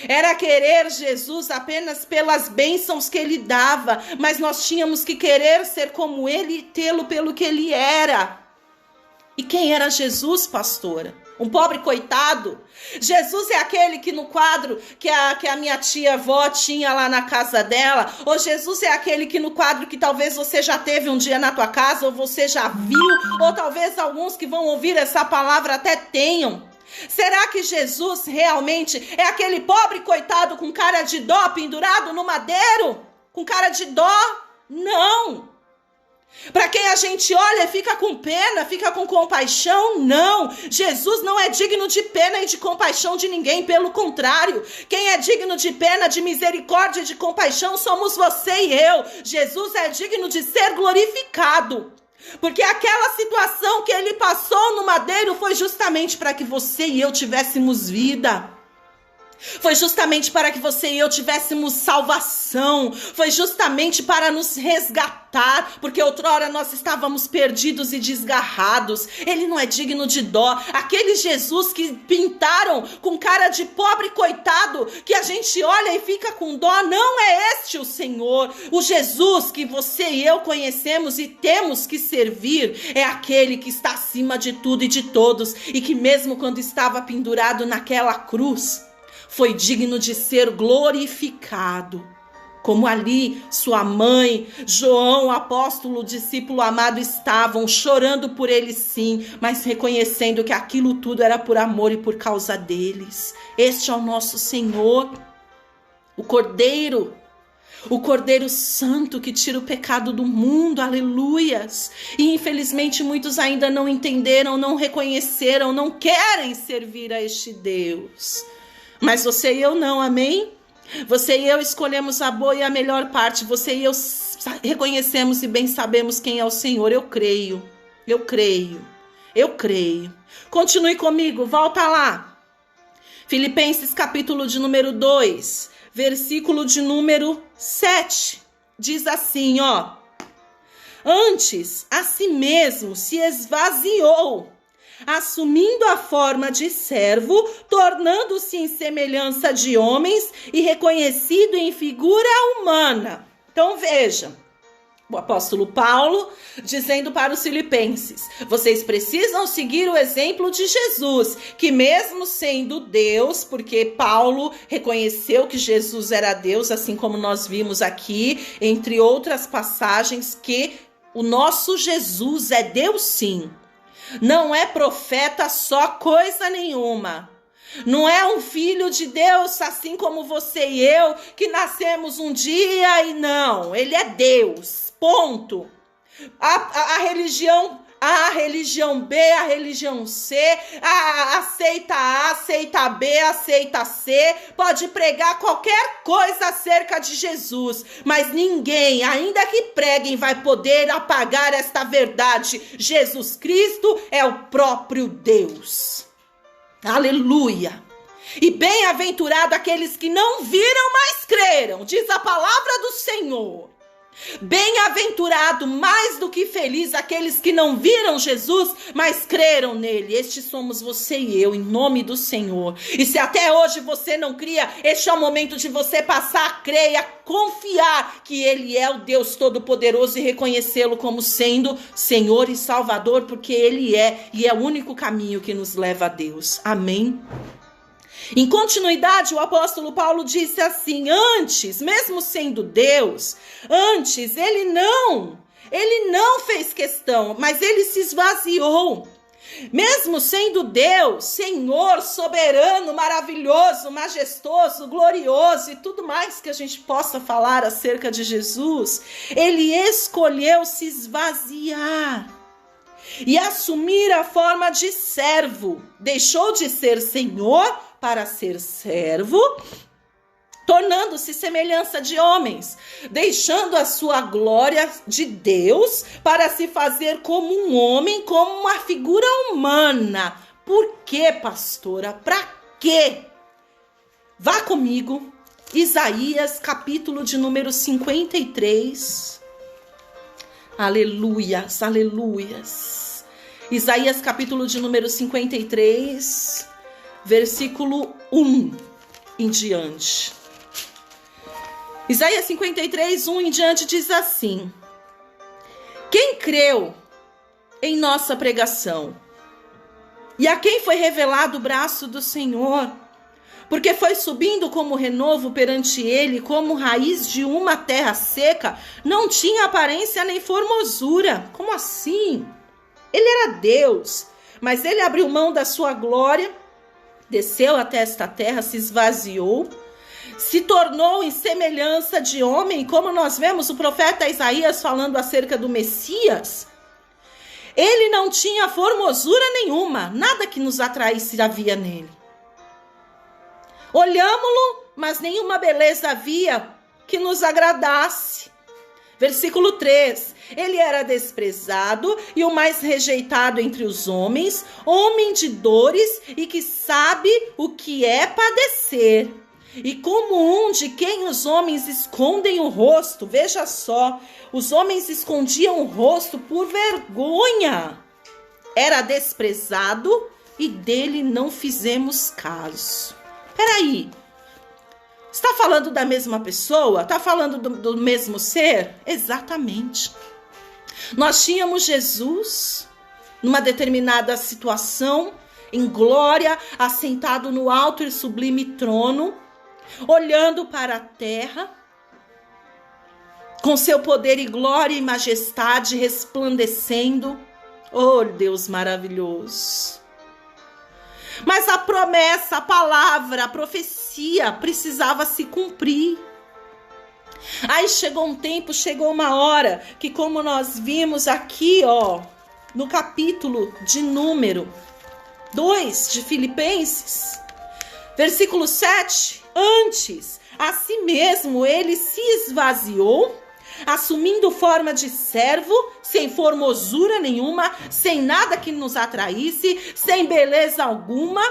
era querer Jesus apenas pelas bênçãos que ele dava, mas nós tínhamos que querer ser como ele e tê-lo pelo que ele era. E quem era Jesus, pastora? Um pobre coitado? Jesus é aquele que no quadro que a minha tia-avó tinha lá na casa dela? Ou Jesus é aquele que no quadro que talvez você já teve um dia na tua casa, ou você já viu, ou talvez alguns que vão ouvir essa palavra até tenham? Será que Jesus realmente é aquele pobre coitado com cara de dó pendurado no madeiro? Com cara de dó? Não! Para quem a gente olha, fica com pena, fica com compaixão? Não, Jesus não é digno de pena e de compaixão de ninguém, pelo contrário, quem é digno de pena, de misericórdia e de compaixão somos você e eu. Jesus é digno de ser glorificado, porque aquela situação que ele passou no madeiro foi justamente para que você e eu tivéssemos vida. Foi justamente para que você e eu tivéssemos salvação. Foi justamente para nos resgatar, porque outrora nós estávamos perdidos e desgarrados. Ele não é digno de dó. Aquele Jesus que pintaram com cara de pobre coitado, que a gente olha e fica com dó, não é este o Senhor. O Jesus que você e eu conhecemos e temos que servir é aquele que está acima de tudo e de todos, e que mesmo quando estava pendurado naquela cruz, foi digno de ser glorificado. Como ali sua mãe, João, apóstolo, discípulo amado, estavam chorando por ele, sim, mas reconhecendo que aquilo tudo era por amor e por causa deles. Este é o nosso Senhor, o Cordeiro Santo que tira o pecado do mundo, aleluias. E infelizmente muitos ainda não entenderam, não reconheceram, não querem servir a este Deus. Mas você e eu não, amém? Você e eu escolhemos a boa e a melhor parte. Você e eu reconhecemos e bem sabemos quem é o Senhor. Eu creio. Continue comigo, volta lá. Filipenses capítulo de número 2, versículo de número 7. Diz assim, ó. Antes, a si mesmo se esvaziou, assumindo a forma de servo, tornando-se em semelhança de homens e reconhecido em figura humana. Então veja, o apóstolo Paulo dizendo para os filipenses: vocês precisam seguir o exemplo de Jesus, que mesmo sendo Deus, porque Paulo reconheceu que Jesus era Deus, assim como nós vimos aqui, entre outras passagens, que o nosso Jesus é Deus sim. Não é profeta só coisa nenhuma. Não é um filho de Deus, assim como você e eu, que nascemos um dia e não. Ele é Deus, ponto. A religião A, religião B, a religião C, aceita A, aceita B, aceita C, pode pregar qualquer coisa acerca de Jesus, mas ninguém, ainda que preguem, vai poder apagar esta verdade. Jesus Cristo é o próprio Deus. Aleluia! E bem-aventurado aqueles que não viram, mas creram, diz a palavra do Senhor. Bem-aventurado, mais do que feliz, aqueles que não viram Jesus, mas creram nele. Estes somos você e eu, em nome do Senhor. E se até hoje você não cria, este é o momento de você passar a crer e a confiar que ele é o Deus Todo-Poderoso e reconhecê-lo como sendo Senhor e Salvador, porque ele é, e é o único caminho que nos leva a Deus. Amém? Em continuidade, o apóstolo Paulo disse assim: antes, mesmo sendo Deus, antes ele não fez questão, mas ele se esvaziou. Mesmo sendo Deus, Senhor, soberano, maravilhoso, majestoso, glorioso e tudo mais que a gente possa falar acerca de Jesus, ele escolheu se esvaziar. e assumir a forma de servo. Deixou de ser senhor para ser servo, tornando-se semelhança de homens, deixando a sua glória de Deus para se fazer como um homem, como uma figura humana. Por quê, pastora? Para quê? Vá comigo, Isaías, capítulo de número 53. Aleluias, aleluias. Isaías, capítulo de número 53, versículo 1 em diante. Isaías 53, 1 em diante diz assim: quem creu em nossa pregação? E a quem foi revelado o braço do Senhor? Porque foi subindo como renovo perante ele, como raiz de uma terra seca, não tinha aparência nem formosura. Como assim? Ele era Deus, mas ele abriu mão da sua glória, desceu até esta terra, se esvaziou, se tornou em semelhança de homem, como nós vemos o profeta Isaías falando acerca do Messias. Ele não tinha formosura nenhuma, nada que nos atraísse havia nele. Olhámo-lo, mas nenhuma beleza havia que nos agradasse. Versículo 3, ele era desprezado e o mais rejeitado entre os homens, homem de dores e que sabe o que é padecer. E como um de quem os homens escondem o rosto, veja só, os homens escondiam o rosto por vergonha. Era desprezado e dele não fizemos caso. Peraí, está falando da mesma pessoa? Está falando do mesmo ser? Exatamente. Nós tínhamos Jesus numa determinada situação, em glória, assentado no alto e sublime trono, olhando para a terra, com seu poder e glória e majestade resplandecendo. Oh, Deus maravilhoso! Mas a promessa, a palavra, a profecia precisava se cumprir. Aí chegou um tempo, chegou uma hora que, como nós vimos aqui, no capítulo de número 2 de Filipenses, versículo 7, antes, a si mesmo ele se esvaziou, assumindo forma de servo, sem formosura nenhuma, sem nada que nos atraísse, sem beleza alguma,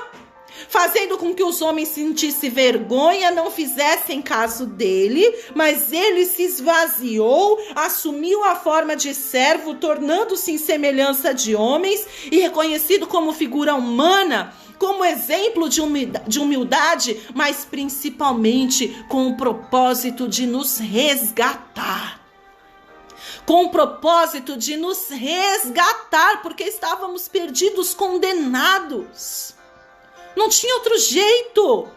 fazendo com que os homens sentissem vergonha, não fizessem caso dele, mas ele se esvaziou, assumiu a forma de servo, tornando-se em semelhança de homens e reconhecido como figura humana, como exemplo de humildade, mas principalmente com o propósito de nos resgatar. Com o propósito de nos resgatar, porque estávamos perdidos, condenados. Não tinha outro jeito.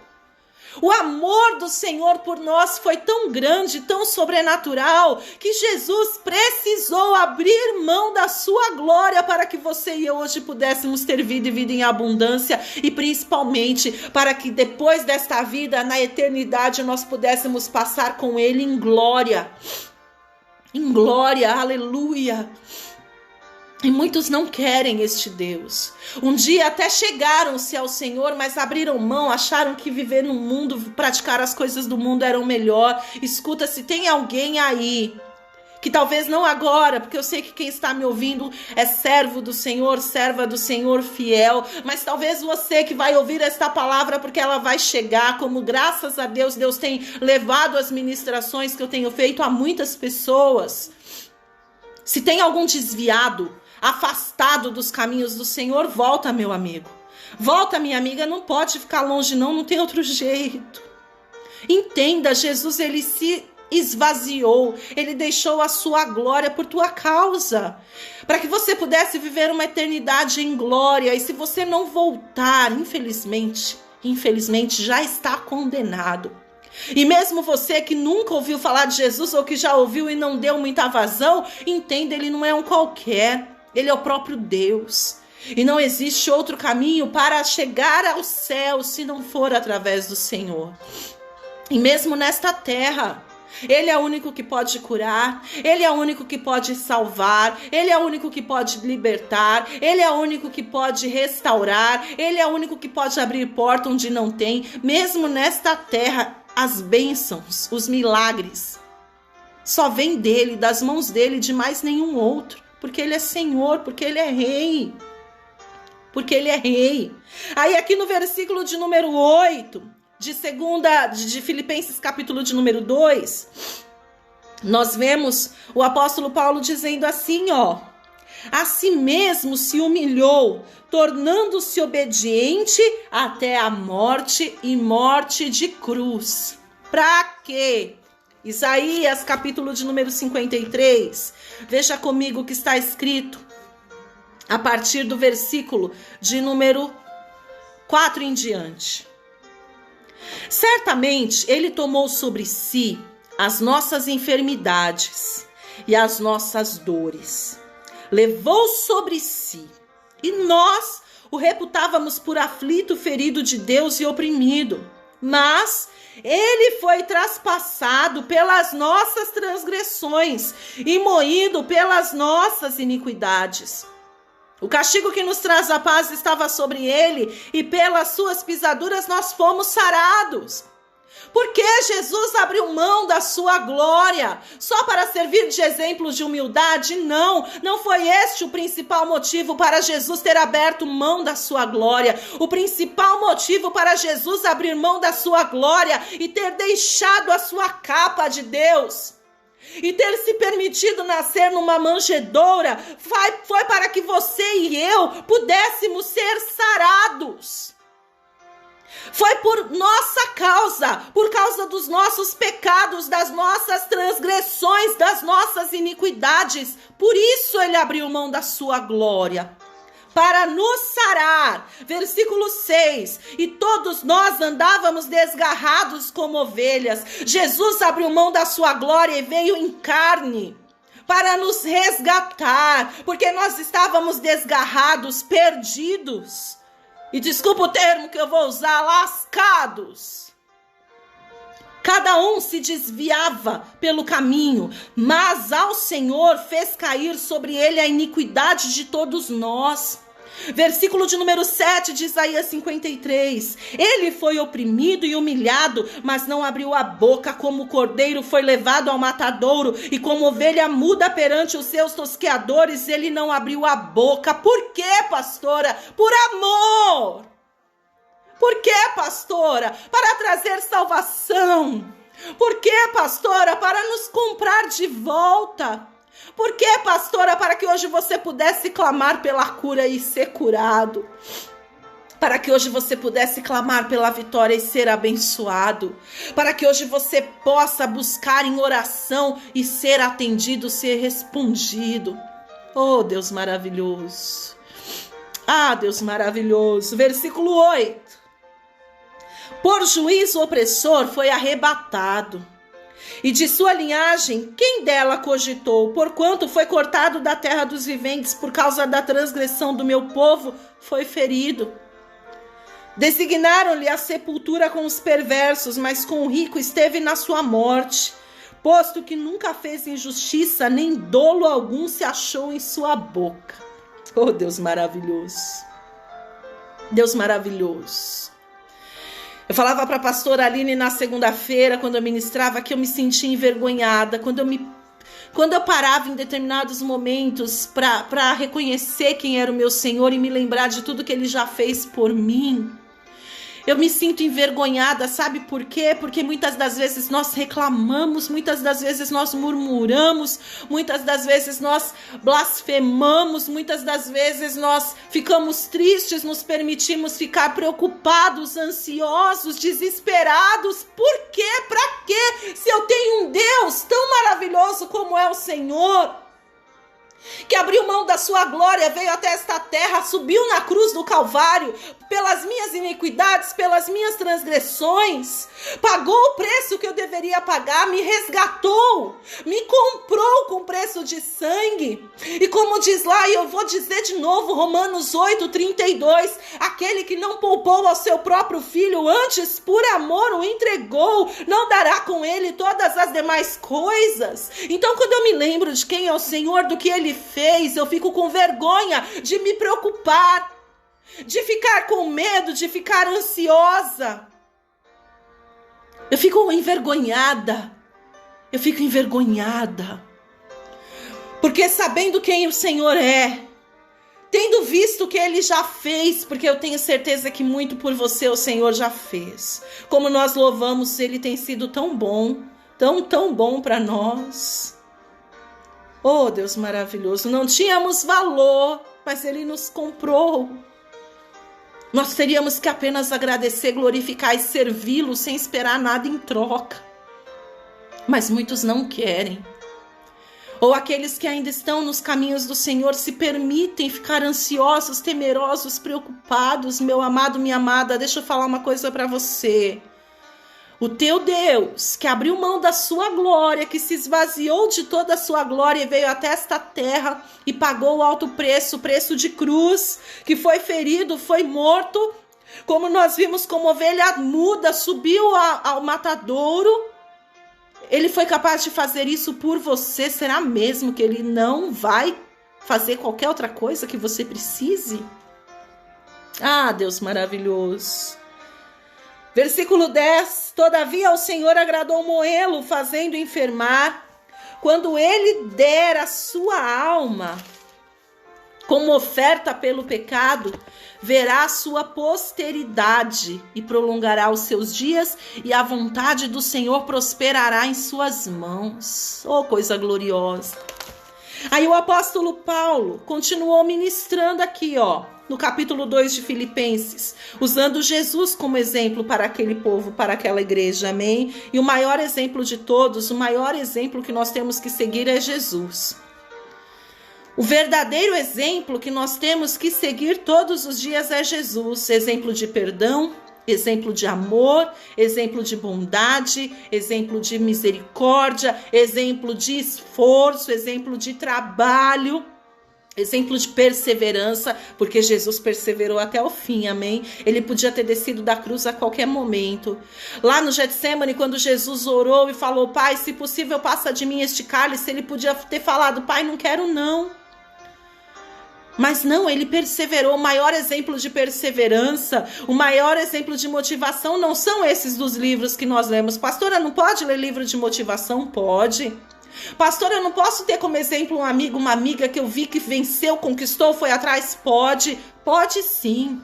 O amor do Senhor por nós foi tão grande, tão sobrenatural, que Jesus precisou abrir mão da sua glória para que você e eu hoje pudéssemos ter vida e vida em abundância, e principalmente para que depois desta vida, na eternidade, nós pudéssemos passar com Ele em glória. Em glória, aleluia. E muitos não querem este Deus. Um dia até chegaram-se ao Senhor, mas abriram mão, acharam que viver no mundo, praticar as coisas do mundo eram melhor. Escuta, se tem alguém aí, que talvez não agora, porque eu sei que quem está me ouvindo é servo do Senhor, serva do Senhor fiel, mas talvez você que vai ouvir esta palavra, porque ela vai chegar, como graças a Deus, Deus tem levado as ministrações que eu tenho feito a muitas pessoas. Se tem algum desviado, afastado dos caminhos do Senhor, volta, meu amigo. Volta, minha amiga, não pode ficar longe não tem outro jeito. Entenda, Jesus, ele se esvaziou, ele deixou a sua glória por tua causa, para que você pudesse viver uma eternidade em glória. E se você não voltar, infelizmente já está condenado. E mesmo você que nunca ouviu falar de Jesus, ou que já ouviu e não deu muita vazão, entenda, ele não é um qualquer, ele é o próprio Deus. E não existe outro caminho para chegar ao céu se não for através do Senhor. E mesmo nesta terra, Ele é o único que pode curar, Ele é o único que pode salvar, Ele é o único que pode libertar, Ele é o único que pode restaurar, Ele é o único que pode abrir porta onde não tem. Mesmo nesta terra, as bênçãos, os milagres, só vem dele, das mãos dele, de mais nenhum outro. Porque Ele é Senhor, porque Ele é Rei. Porque Ele é Rei. Aí aqui no versículo de número 8... de Filipenses capítulo de número 2, nós vemos o apóstolo Paulo dizendo assim, ó: a si mesmo se humilhou, tornando-se obediente até a morte e morte de cruz. Pra quê? Isaías capítulo de número 53, veja comigo o que está escrito a partir do versículo de número 4 em diante. Certamente Ele tomou sobre si as nossas enfermidades e as nossas dores. Levou sobre si. E nós o reputávamos por aflito, ferido de Deus e oprimido. Mas Ele foi traspassado pelas nossas transgressões e moído pelas nossas iniquidades. O castigo que nos traz a paz estava sobre Ele, e pelas suas pisaduras nós fomos sarados. Porque Jesus abriu mão da sua glória só para servir de exemplo de humildade? Não, não foi este o principal motivo para Jesus ter aberto mão da sua glória. O principal motivo para Jesus abrir mão da sua glória e ter deixado a sua capa de Deus e ter se permitido nascer numa manjedoura foi para que você e eu pudéssemos ser sarados. Foi por nossa causa, por causa dos nossos pecados, das nossas transgressões, das nossas iniquidades. Por isso Ele abriu mão da sua glória, para nos sarar. Versículo 6, e todos nós andávamos desgarrados como ovelhas. Jesus abriu mão da sua glória e veio em carne para nos resgatar, porque nós estávamos desgarrados, perdidos. E desculpa o termo que eu vou usar, lascados. Cada um se desviava pelo caminho, mas ao Senhor fez cair sobre ele a iniquidade de todos nós. Versículo de número 7 de Isaías 53. Ele foi oprimido e humilhado, mas não abriu a boca. Como o cordeiro foi levado ao matadouro, e como ovelha muda perante os seus tosqueadores, ele não abriu a boca. Por quê, pastora? Por amor. Por quê, pastora? Para trazer salvação. Por quê, pastora? Para nos comprar de volta. Por quê, pastora? Para que hoje você pudesse clamar pela cura e ser curado. Para que hoje você pudesse clamar pela vitória e ser abençoado. Para que hoje você possa buscar em oração e ser atendido, ser respondido. Oh, Deus maravilhoso. Ah, Deus maravilhoso. Versículo 8. Por juízo opressor foi arrebatado. E de sua linhagem, quem dela cogitou? Porquanto foi cortado da terra dos viventes, por causa da transgressão do meu povo, foi ferido. Designaram-lhe a sepultura com os perversos, mas com o rico esteve na sua morte, posto que nunca fez injustiça, nem dolo algum se achou em sua boca. Oh, Deus maravilhoso. Deus maravilhoso. Eu falava para a pastora Aline na segunda-feira, quando eu ministrava, que eu me sentia envergonhada, quando eu parava em determinados momentos para reconhecer quem era o meu Senhor e me lembrar de tudo que Ele já fez por mim. Eu me sinto envergonhada, sabe por quê? Porque muitas das vezes nós reclamamos, muitas das vezes nós murmuramos, muitas das vezes nós blasfemamos, muitas das vezes nós ficamos tristes, nos permitimos ficar preocupados, ansiosos, desesperados. Por quê? Pra quê? Se eu tenho um Deus tão maravilhoso como é o Senhor, que abriu mão da sua glória, veio até esta terra, subiu na cruz do Calvário, pelas minhas iniquidades, pelas minhas transgressões, pagou o preço que eu deveria poderia pagar, me resgatou, me comprou com preço de sangue. E como diz lá, e eu vou dizer de novo, Romanos 8:32, aquele que não poupou ao seu próprio filho, antes por amor o entregou, não dará com ele todas as demais coisas? Então, quando eu me lembro de quem é o Senhor, do que ele fez, eu fico com vergonha de me preocupar, de ficar com medo, de ficar ansiosa. Eu fico envergonhada. Porque sabendo quem o Senhor é, tendo visto o que ele já fez, porque eu tenho certeza que muito por você o Senhor já fez. Como nós louvamos, ele tem sido tão bom, tão bom para nós. Oh, Deus maravilhoso, não tínhamos valor, mas ele nos comprou. Nós teríamos que apenas agradecer, glorificar e servi-lo sem esperar nada em troca. Mas muitos não querem. Ou aqueles que ainda estão nos caminhos do Senhor se permitem ficar ansiosos, temerosos, preocupados. Meu amado, minha amada, deixa eu falar uma coisa para você. O teu Deus, que abriu mão da sua glória, que se esvaziou de toda a sua glória e veio até esta terra e pagou o alto preço, preço de cruz, que foi ferido, foi morto, como nós vimos, como ovelha muda, subiu ao matadouro. Ele foi capaz de fazer isso por você. Será mesmo que ele não vai fazer qualquer outra coisa que você precise? Ah, Deus maravilhoso. Versículo 10, todavia o Senhor agradou Moê-lo, fazendo enfermar, quando ele der a sua alma como oferta pelo pecado, verá a sua posteridade e prolongará os seus dias, e a vontade do Senhor prosperará em suas mãos. Oh, coisa gloriosa! Aí o apóstolo Paulo continuou ministrando aqui, no capítulo 2 de Filipenses, usando Jesus como exemplo para aquele povo, para aquela igreja, amém? E o maior exemplo de todos, o maior exemplo que nós temos que seguir é Jesus. O verdadeiro exemplo que nós temos que seguir todos os dias é Jesus, exemplo de perdão, exemplo de amor, exemplo de bondade, exemplo de misericórdia, exemplo de esforço, exemplo de trabalho, exemplo de perseverança, porque Jesus perseverou até o fim, amém? Ele podia ter descido da cruz a qualquer momento. Lá no Getsemane, quando Jesus orou e falou, Pai, se possível, passa de mim este cálice, ele podia ter falado, Pai, não quero não. Mas não, ele perseverou. O maior exemplo de perseverança, o maior exemplo de motivação não são esses dos livros que nós lemos. Pastora, não pode ler livro de motivação? Pode. Pastora, eu não posso ter como exemplo um amigo, uma amiga que eu vi que venceu, conquistou, foi atrás? Pode. Pode sim.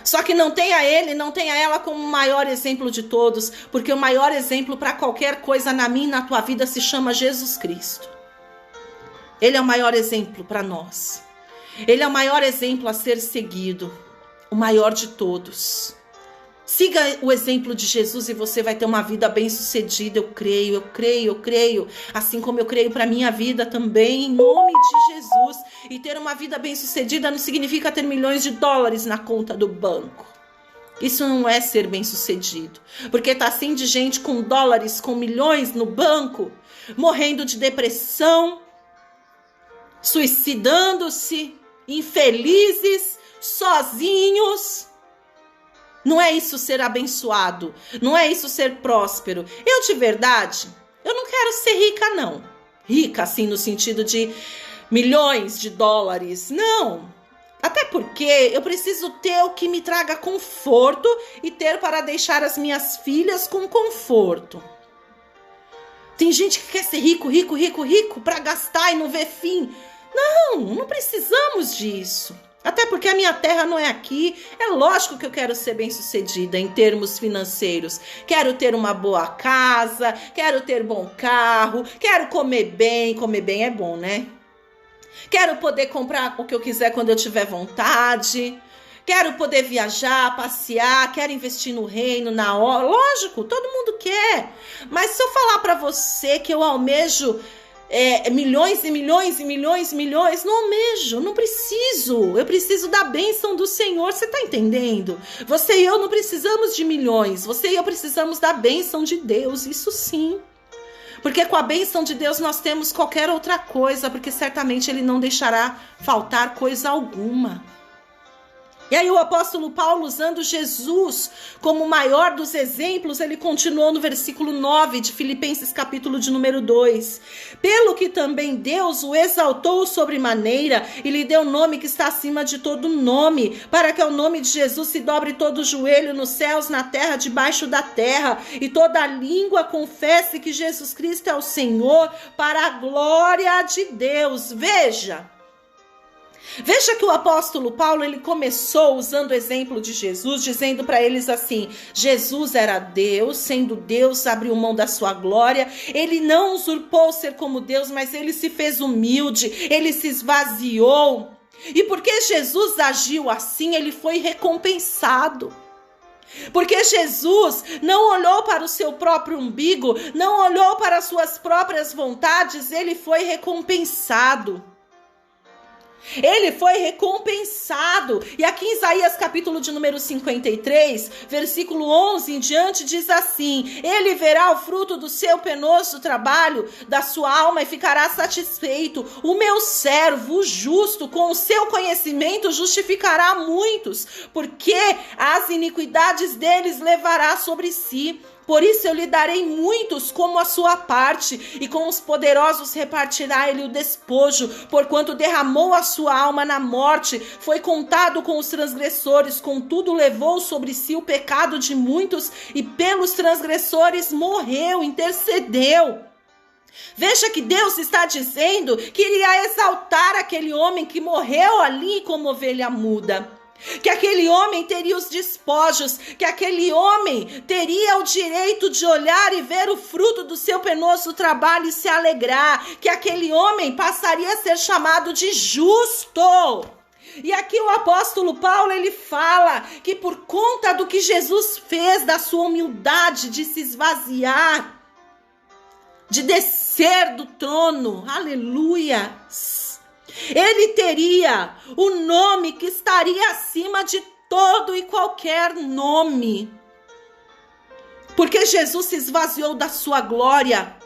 Só que não tenha ele, não tenha ela como o maior exemplo de todos, porque o maior exemplo para qualquer coisa na minha e na tua vida se chama Jesus Cristo. Ele é o maior exemplo para nós. Ele é o maior exemplo a ser seguido. O maior de todos. Siga o exemplo de Jesus e você vai ter uma vida bem-sucedida. Eu creio. Assim como eu creio para a minha vida também, em nome de Jesus. E ter uma vida bem-sucedida não significa ter milhões de dólares na conta do banco. Isso não é ser bem-sucedido. Porque tá assim de gente com dólares, com milhões no banco, morrendo de depressão, suicidando-se, infelizes, sozinhos. Não é isso ser abençoado, não é isso ser próspero. Eu de verdade, eu não quero ser rica não. Rica assim no sentido de milhões de dólares, não. Até porque eu preciso ter o que me traga conforto e ter para deixar as minhas filhas com conforto. Tem gente que quer ser rico para gastar e não ver fim. Não precisamos disso. Até porque a minha terra não é aqui. É lógico que eu quero ser bem-sucedida em termos financeiros. Quero ter uma boa casa, quero ter bom carro, quero comer bem. Comer bem é bom, né? Quero poder comprar o que eu quiser quando eu tiver vontade. Quero poder viajar, passear, quero investir no reino, na hora. Lógico, todo mundo quer. Mas se eu falar para você que eu almejo milhões e milhões e milhões e milhões. Não almejo, não preciso. Eu preciso da bênção do Senhor. Você está entendendo? Você e eu não precisamos de milhões. Você e eu precisamos da bênção de Deus. Isso sim. Porque com a bênção de Deus nós temos qualquer outra coisa. Porque certamente Ele não deixará faltar coisa alguma. E aí o apóstolo Paulo, usando Jesus como o maior dos exemplos, ele continuou no versículo 9 de Filipenses capítulo de número 2. Pelo que também Deus o exaltou sobremaneira e lhe deu nome que está acima de todo nome, para que ao nome de Jesus se dobre todo o joelho nos céus, na terra, debaixo da terra, e toda língua confesse que Jesus Cristo é o Senhor, para a glória de Deus. Veja que o apóstolo Paulo, ele começou usando o exemplo de Jesus, dizendo para eles assim: Jesus era Deus, sendo Deus, abriu mão da sua glória, ele não usurpou ser como Deus, mas ele se fez humilde, ele se esvaziou, e porque Jesus agiu assim, ele foi recompensado. Porque Jesus não olhou para o seu próprio umbigo, não olhou para as suas próprias vontades, ele foi recompensado. Ele foi recompensado. E aqui em Isaías capítulo de número 53, versículo 11 em diante, diz assim: ele verá o fruto do seu penoso trabalho, da sua alma, e ficará satisfeito. O meu servo, o justo, com o seu conhecimento justificará muitos, porque as iniquidades deles levará sobre si. Por isso eu lhe darei muitos como a sua parte, e com os poderosos repartirá ele o despojo, porquanto derramou a sua alma na morte, foi contado com os transgressores, contudo levou sobre si o pecado de muitos, e pelos transgressores morreu, intercedeu. Veja que Deus está dizendo que iria exaltar aquele homem que morreu ali como ovelha muda. Que aquele homem teria os despojos, que aquele homem teria o direito de olhar e ver o fruto do seu penoso trabalho e se alegrar, que aquele homem passaria a ser chamado de justo. E aqui o apóstolo Paulo, ele fala que por conta do que Jesus fez, da sua humildade de se esvaziar, de descer do trono, aleluia, ele teria o nome que estaria acima de todo e qualquer nome. Porque Jesus se esvaziou da sua glória.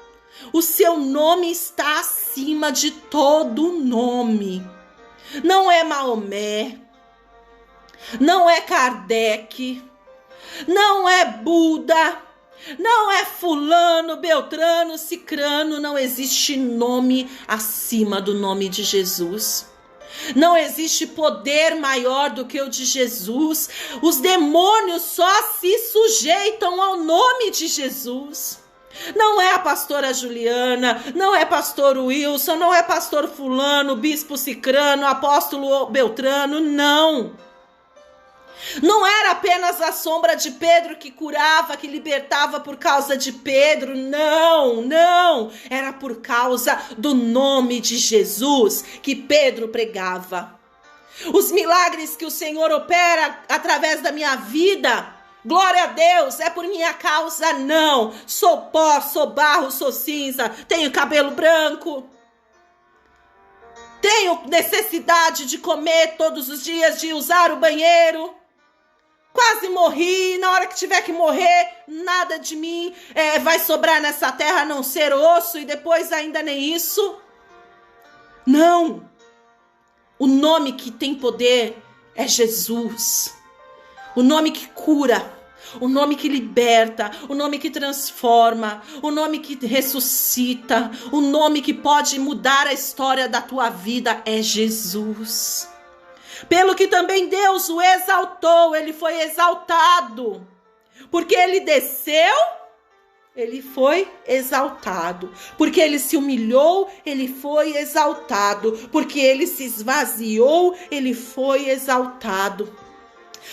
O seu nome está acima de todo nome. Não é Maomé, não é Kardec, não é Buda, não é fulano, beltrano, cicrano. Não existe nome acima do nome de Jesus. Não existe poder maior do que o de Jesus. Os demônios só se sujeitam ao nome de Jesus. Não é a pastora Juliana, não é pastor Wilson, não é pastor fulano, bispo cicrano, apóstolo beltrano, não. Não era apenas a sombra de Pedro que curava, que libertava por causa de Pedro, não. Era por causa do nome de Jesus que Pedro pregava. Os milagres que o Senhor opera através da minha vida, glória a Deus, é por minha causa, não. Sou pó, sou barro, sou cinza, tenho cabelo branco. Tenho necessidade de comer todos os dias, de usar o banheiro. Quase morri, na hora que tiver que morrer, nada de mim vai sobrar nessa terra a não ser osso, e depois ainda nem isso. Não. O nome que tem poder é Jesus. O nome que cura, o nome que liberta, o nome que transforma, o nome que ressuscita, o nome que pode mudar a história da tua vida é Jesus. Pelo que também Deus o exaltou, ele foi exaltado. Porque ele desceu, ele foi exaltado. Porque ele se humilhou, ele foi exaltado. Porque ele se esvaziou, ele foi exaltado.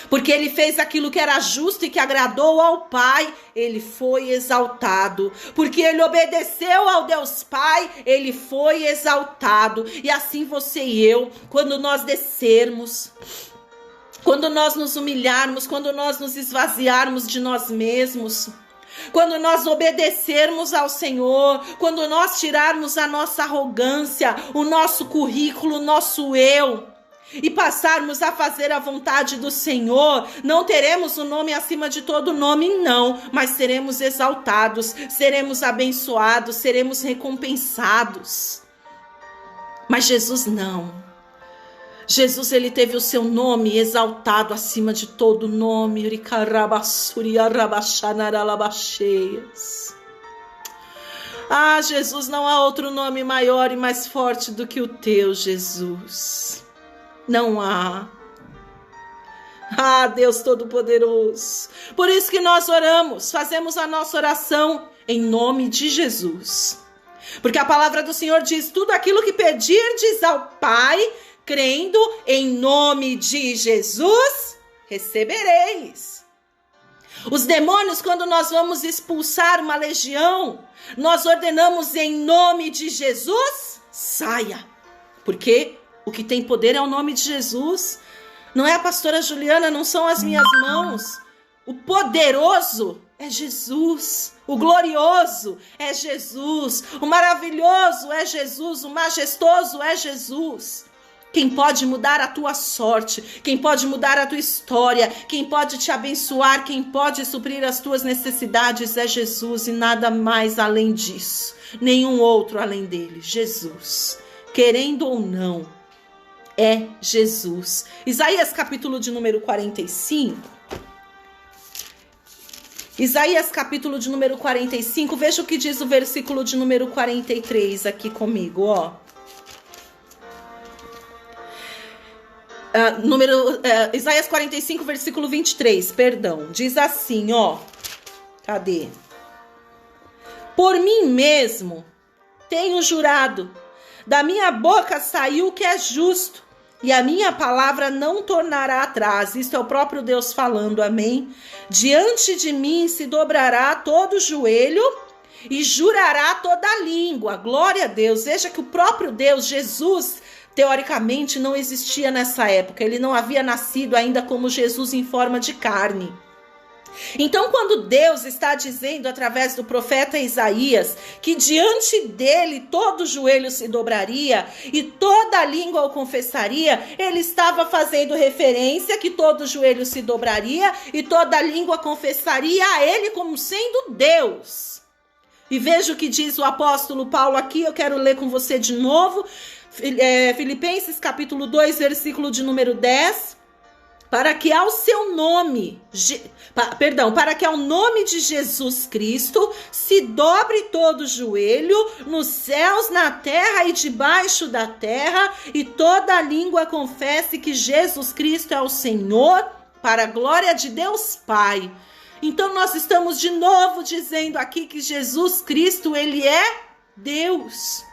Porque ele fez aquilo que era justo e que agradou ao Pai, ele foi exaltado. Porque ele obedeceu ao Deus Pai, ele foi exaltado. E assim você e eu, quando nós descermos, quando nós nos humilharmos, quando nós nos esvaziarmos de nós mesmos, Quando nós obedecermos ao Senhor, quando nós tirarmos a nossa arrogância, o nosso currículo, o nosso eu, e passarmos a fazer a vontade do Senhor, não teremos o nome acima de todo nome, não, mas seremos exaltados, seremos abençoados, seremos recompensados. Mas Jesus não. Jesus, ele teve o seu nome exaltado acima de todo nome. Ah, Jesus, não há outro nome maior e mais forte do que o teu, Jesus. Não há. Ah, Deus Todo-Poderoso. Por isso que nós oramos, fazemos a nossa oração em nome de Jesus. Porque a palavra do Senhor diz: tudo aquilo que pedirdes ao Pai, crendo em nome de Jesus, recebereis. Os demônios, quando nós vamos expulsar uma legião, nós ordenamos em nome de Jesus, saia. Porque o que tem poder é o nome de Jesus. Não é a pastora Juliana, não são as minhas mãos. O poderoso é Jesus. O glorioso é Jesus. O maravilhoso é Jesus. O majestoso é Jesus. Quem pode mudar a tua sorte, quem pode mudar a tua história, quem pode te abençoar, quem pode suprir as tuas necessidades é Jesus e nada mais além disso. Nenhum outro além dele, Jesus. Querendo ou não, é Jesus. Isaías capítulo de número 45. Isaías capítulo de número 45. Veja o que diz o versículo de número 43 aqui comigo, ó. Isaías 45, versículo 23, perdão. Diz assim, ó. Cadê? Por mim mesmo tenho jurado, da minha boca saiu o que é justo, e a minha palavra não tornará atrás. Isto é o próprio Deus falando, amém? Diante de mim se dobrará todo joelho e jurará toda língua. Glória a Deus. Veja que o próprio Deus, Jesus, teoricamente não existia nessa época. Ele não havia nascido ainda como Jesus em forma de carne. Então, quando Deus está dizendo através do profeta Isaías que diante dele todo joelho se dobraria e toda língua o confessaria, ele estava fazendo referência que todo joelho se dobraria e toda língua confessaria a ele como sendo Deus. E veja o que diz o apóstolo Paulo aqui, eu quero ler com você de novo, Filipenses capítulo 2, versículo de número 10. Para que ao seu nome, para que ao nome de Jesus Cristo se dobre todo joelho nos céus, na terra e debaixo da terra, e toda língua confesse que Jesus Cristo é o Senhor, para a glória de Deus Pai. Então nós estamos de novo dizendo aqui que Jesus Cristo, ele é Deus.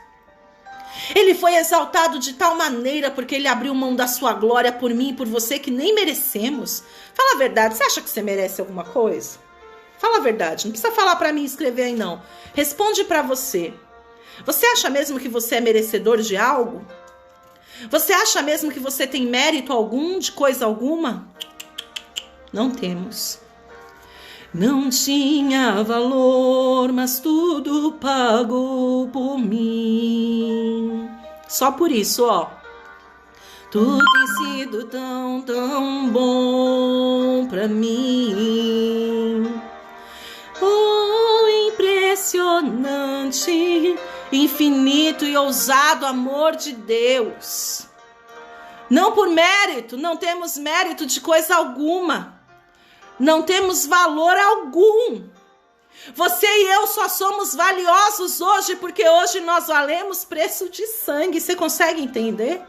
Ele foi exaltado de tal maneira porque ele abriu mão da sua glória por mim e por você que nem merecemos. Fala a verdade, você acha que você merece alguma coisa? Fala a verdade, não precisa falar para mim e escrever aí não. Responde para você. Você acha mesmo que você é merecedor de algo? Você acha mesmo que você tem mérito algum de coisa alguma? Não temos. Não tinha valor, mas tudo pagou por mim. Só por isso, ó. Tudo tem sido tão, tão bom pra mim. Oh, impressionante, infinito e ousado amor de Deus. Não por mérito, não temos mérito de coisa alguma. Não temos valor algum. Você e eu só somos valiosos hoje porque hoje nós valemos preço de sangue. Você consegue entender?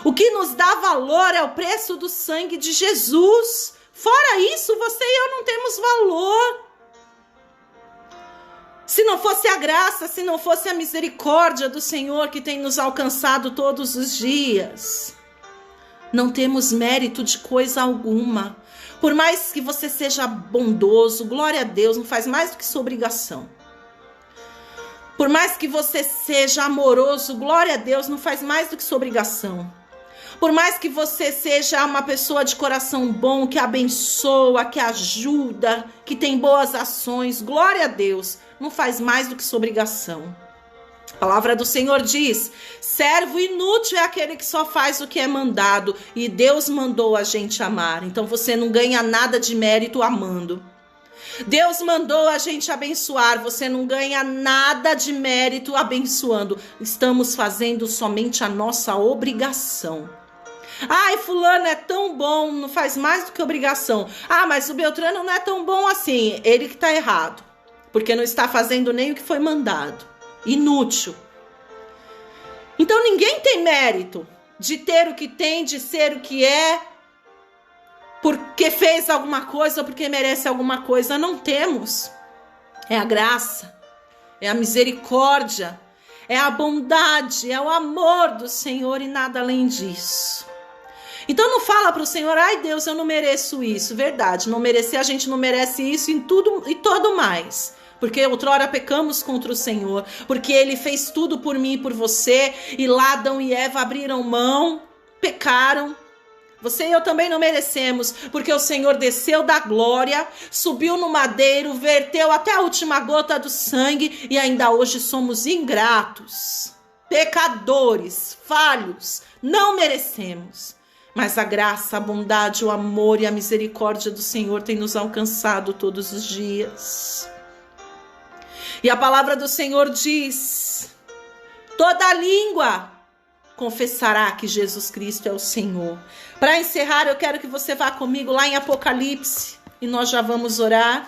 O que nos dá valor é o preço do sangue de Jesus. Fora isso, você e eu não temos valor. Se não fosse a graça, se não fosse a misericórdia do Senhor que tem nos alcançado todos os dias, não temos mérito de coisa alguma. Por mais que você seja bondoso, glória a Deus, não faz mais do que sua obrigação. Por mais que você seja amoroso, glória a Deus, não faz mais do que sua obrigação. Por mais que você seja uma pessoa de coração bom, que abençoa, que ajuda, que tem boas ações, glória a Deus, não faz mais do que sua obrigação. A palavra do Senhor diz: servo inútil é aquele que só faz o que é mandado, e Deus mandou a gente amar. Então você não ganha nada de mérito amando. Deus mandou a gente abençoar, você não ganha nada de mérito abençoando. Estamos fazendo somente a nossa obrigação. Ai, fulano é tão bom, não faz mais do que obrigação. Ah, mas o Beltrano não é tão bom assim. Ele que está errado, porque não está fazendo nem o que foi mandado. Inútil. Então ninguém tem mérito de ter o que tem, de ser o que é, porque fez alguma coisa ou porque merece alguma coisa. Não temos. É a graça, é a misericórdia, é a bondade, é o amor do Senhor e nada além disso. Então não fala para o Senhor: ai Deus, eu não mereço isso. Verdade, não merecer, a gente não merece isso em tudo e todo mais. Porque outrora pecamos contra o Senhor, porque Ele fez tudo por mim e por você, e lá Adão e Eva abriram mão, pecaram. Você e eu também não merecemos, porque o Senhor desceu da glória, subiu no madeiro, verteu até a última gota do sangue, e ainda hoje somos ingratos, pecadores, falhos, não merecemos. Mas a graça, a bondade, o amor e a misericórdia do Senhor tem nos alcançado todos os dias. E a palavra do Senhor diz: toda língua confessará que Jesus Cristo é o Senhor. Para encerrar, eu quero que você vá comigo lá em Apocalipse, e nós já vamos orar.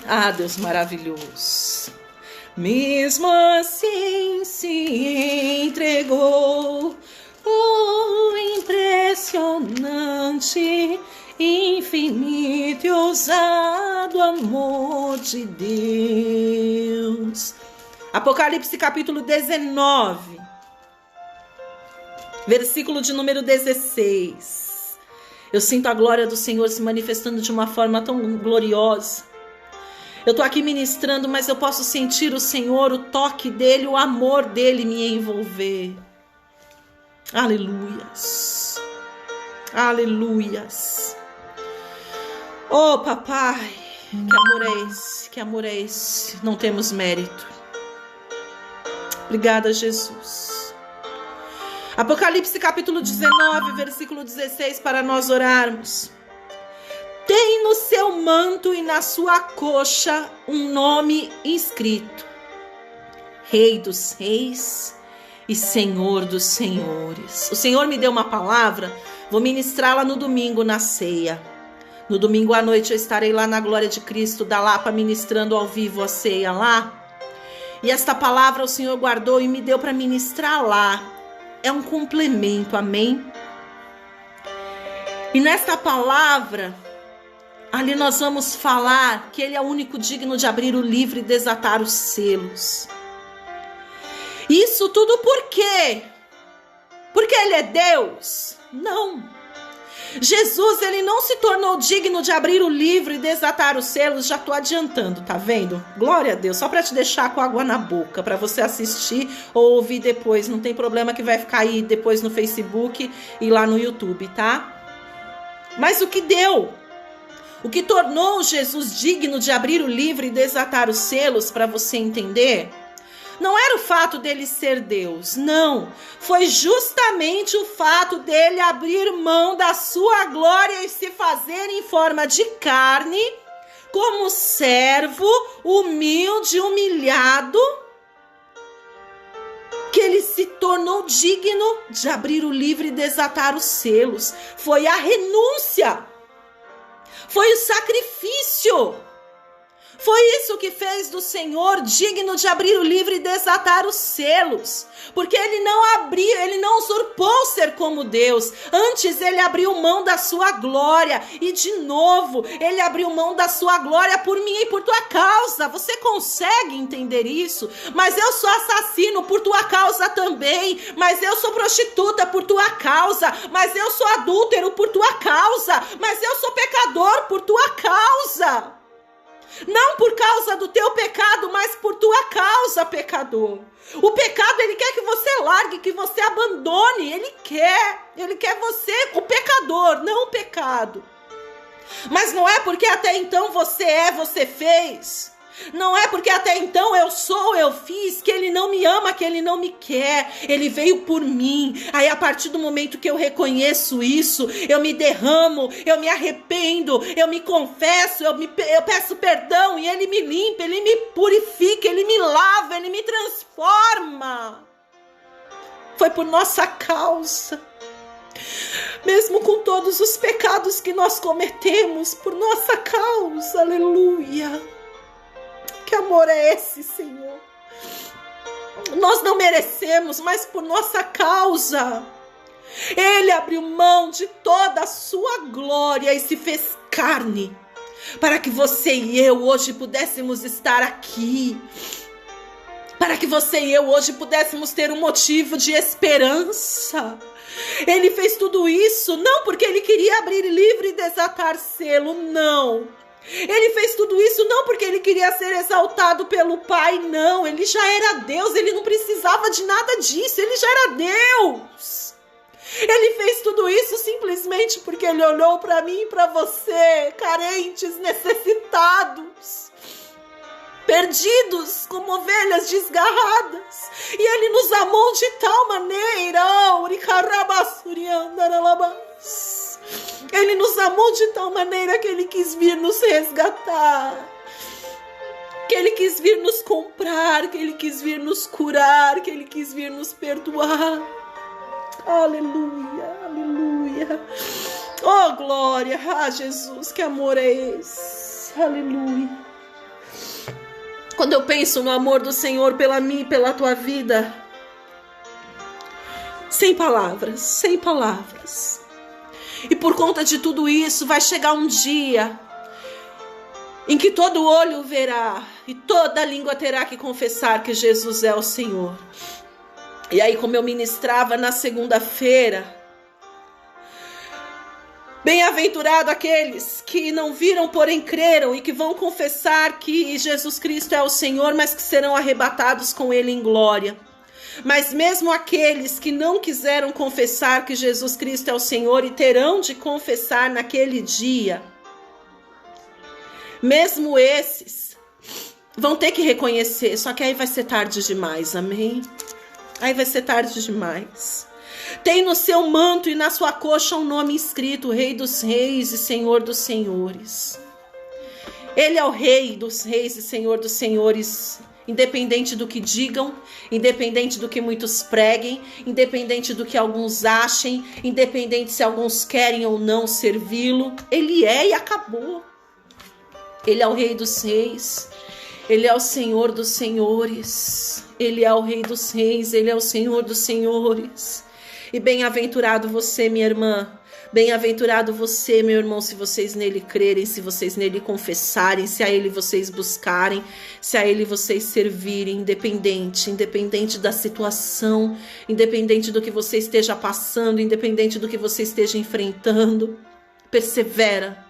Ah, Deus maravilhoso. Mesmo assim se entregou o impressionante, infinito e ousado amor de Deus. Apocalipse capítulo 19, versículo de número 16. Eu sinto a glória do Senhor se manifestando de uma forma tão gloriosa. Eu estou aqui ministrando, mas eu posso sentir o Senhor, o toque dele, o amor dele me envolver. Aleluias. Aleluias. Oh, papai, que amor é esse? Que amor é esse? Não temos mérito. Obrigada, Jesus. Apocalipse capítulo 19, versículo 16, para nós orarmos. Tem no seu manto e na sua coxa um nome inscrito: Rei dos Reis e Senhor dos Senhores. O Senhor me deu uma palavra, vou ministrá-la no domingo na ceia. No domingo à noite eu estarei lá na Glória de Cristo da Lapa, ministrando ao vivo a ceia lá. E esta palavra o Senhor guardou e me deu para ministrar lá. É um complemento, amém? E nesta palavra, ali nós vamos falar que Ele é o único digno de abrir o livro e desatar os selos. Isso tudo por quê? Porque Ele é Deus? Não. Jesus, Ele não se tornou digno de abrir o livro e desatar os selos. Já estou adiantando, tá vendo? Glória a Deus, só para te deixar com água na boca, para você assistir ou ouvir depois. Não tem problema que vai ficar aí depois no Facebook e lá no YouTube, tá? Mas o que deu? O que tornou Jesus digno de abrir o livro e desatar os selos, para você entender? Não era o fato dele ser Deus, não. Foi justamente o fato dele abrir mão da sua glória e se fazer em forma de carne, como servo, humilde, humilhado, que ele se tornou digno de abrir o livro e desatar os selos. Foi a renúncia, foi o sacrifício. Foi isso que fez do Senhor digno de abrir o livro e desatar os selos. Porque Ele não abriu, Ele não usurpou ser como Deus. Antes Ele abriu mão da sua glória. E de novo, Ele abriu mão da sua glória por mim e por tua causa. Você consegue entender isso? Mas eu sou assassino por tua causa também. Mas eu sou prostituta por tua causa. Mas eu sou adúltero por tua causa. Mas eu sou pecador por tua causa. Não por causa do teu pecado, mas por tua causa, pecador. O pecado, ele quer que você largue, que você abandone. Ele quer você, o pecador, não o pecado. Mas não é porque até então você fez. Não é porque até então eu fiz, que ele não me ama, que ele não me quer. Ele veio por mim. Aí a partir do momento que eu reconheço isso, eu me derramo, eu me arrependo, eu me confesso, eu peço perdão e ele me limpa, ele me purifica, ele me lava, ele me transforma. Foi por nossa causa. Mesmo com todos os pecados que nós cometemos, por nossa causa, aleluia. Que amor é esse, Senhor? Nós não merecemos, mas por nossa causa, Ele abriu mão de toda a sua glória e se fez carne, para que você e eu hoje pudéssemos estar aqui, para que você e eu hoje pudéssemos ter um motivo de esperança. Ele fez tudo isso não porque Ele queria abrir livro e desatar selo, não. Ele fez tudo isso não porque Ele queria ser exaltado pelo Pai, não. Ele já era Deus, Ele não precisava de nada disso, Ele já era Deus. Ele fez tudo isso simplesmente porque Ele olhou para mim e para você, carentes, necessitados, perdidos como ovelhas desgarradas. E Ele nos amou de tal maneira, Ele nos amou de tal maneira que Ele quis vir nos resgatar, que Ele quis vir nos comprar, que Ele quis vir nos curar, que Ele quis vir nos perdoar. Aleluia, aleluia. Oh, glória a Jesus, que amor é esse? Aleluia. Quando eu penso no amor do Senhor pela mim e pela tua vida, sem palavras, sem palavras. E por conta de tudo isso, vai chegar um dia em que todo olho verá e toda língua terá que confessar que Jesus é o Senhor. E aí, como eu ministrava na segunda-feira, bem-aventurado aqueles que não viram, porém creram, e que vão confessar que Jesus Cristo é o Senhor, mas que serão arrebatados com Ele em glória. Mas mesmo aqueles que não quiseram confessar que Jesus Cristo é o Senhor e terão de confessar naquele dia, mesmo esses vão ter que reconhecer, só que aí vai ser tarde demais, amém? Aí vai ser tarde demais. Tem no seu manto e na sua coxa um nome escrito: Rei dos Reis e Senhor dos Senhores. Ele é o Rei dos Reis e Senhor dos Senhores. Independente do que digam, independente do que muitos preguem, independente do que alguns achem, independente se alguns querem ou não servi-lo, Ele é e acabou. Ele é o Rei dos Reis, Ele é o Senhor dos Senhores, Ele é o Rei dos Reis, Ele é o Senhor dos Senhores. E bem-aventurado você, minha irmã, bem-aventurado você, meu irmão, se vocês nele crerem, se vocês nele confessarem, se a Ele vocês buscarem, se a Ele vocês servirem, independente da situação, independente do que você esteja passando, independente do que você esteja enfrentando, persevera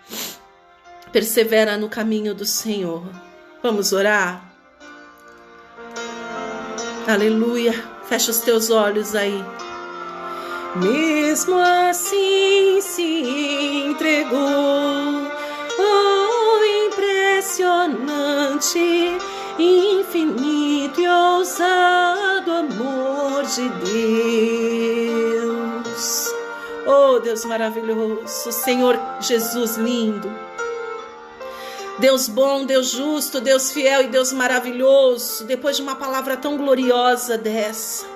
no caminho do Senhor. Vamos orar? Aleluia, fecha os teus olhos aí. Mesmo assim se entregou, oh, impressionante, infinito e ousado amor de Deus. Oh, Deus maravilhoso, Senhor Jesus lindo, Deus bom, Deus justo, Deus fiel e Deus maravilhoso. Depois de uma palavra tão gloriosa dessa,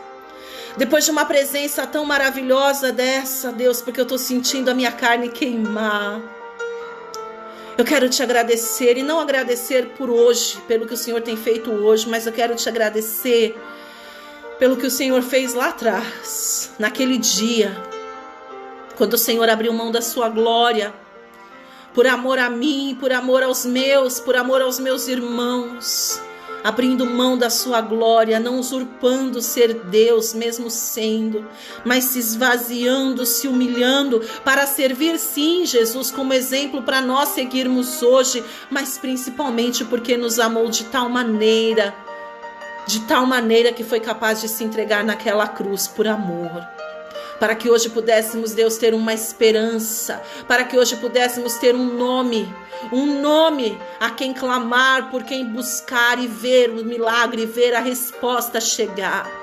depois de uma presença tão maravilhosa dessa, Deus, porque eu estou sentindo a minha carne queimar, eu quero te agradecer, e não agradecer por hoje, pelo que o Senhor tem feito hoje, mas eu quero te agradecer pelo que o Senhor fez lá atrás, naquele dia, quando o Senhor abriu mão da sua glória, por amor a mim, por amor aos meus irmãos, abrindo mão da sua glória, não usurpando ser Deus, mesmo sendo, mas se esvaziando, se humilhando, para servir sim Jesus como exemplo para nós seguirmos hoje, mas principalmente porque nos amou de tal maneira de tal maneira que foi capaz de se entregar naquela cruz por amor. Para que hoje pudéssemos, Deus, ter uma esperança, para que hoje pudéssemos ter um nome a quem clamar, por quem buscar e ver o milagre, ver a resposta chegar.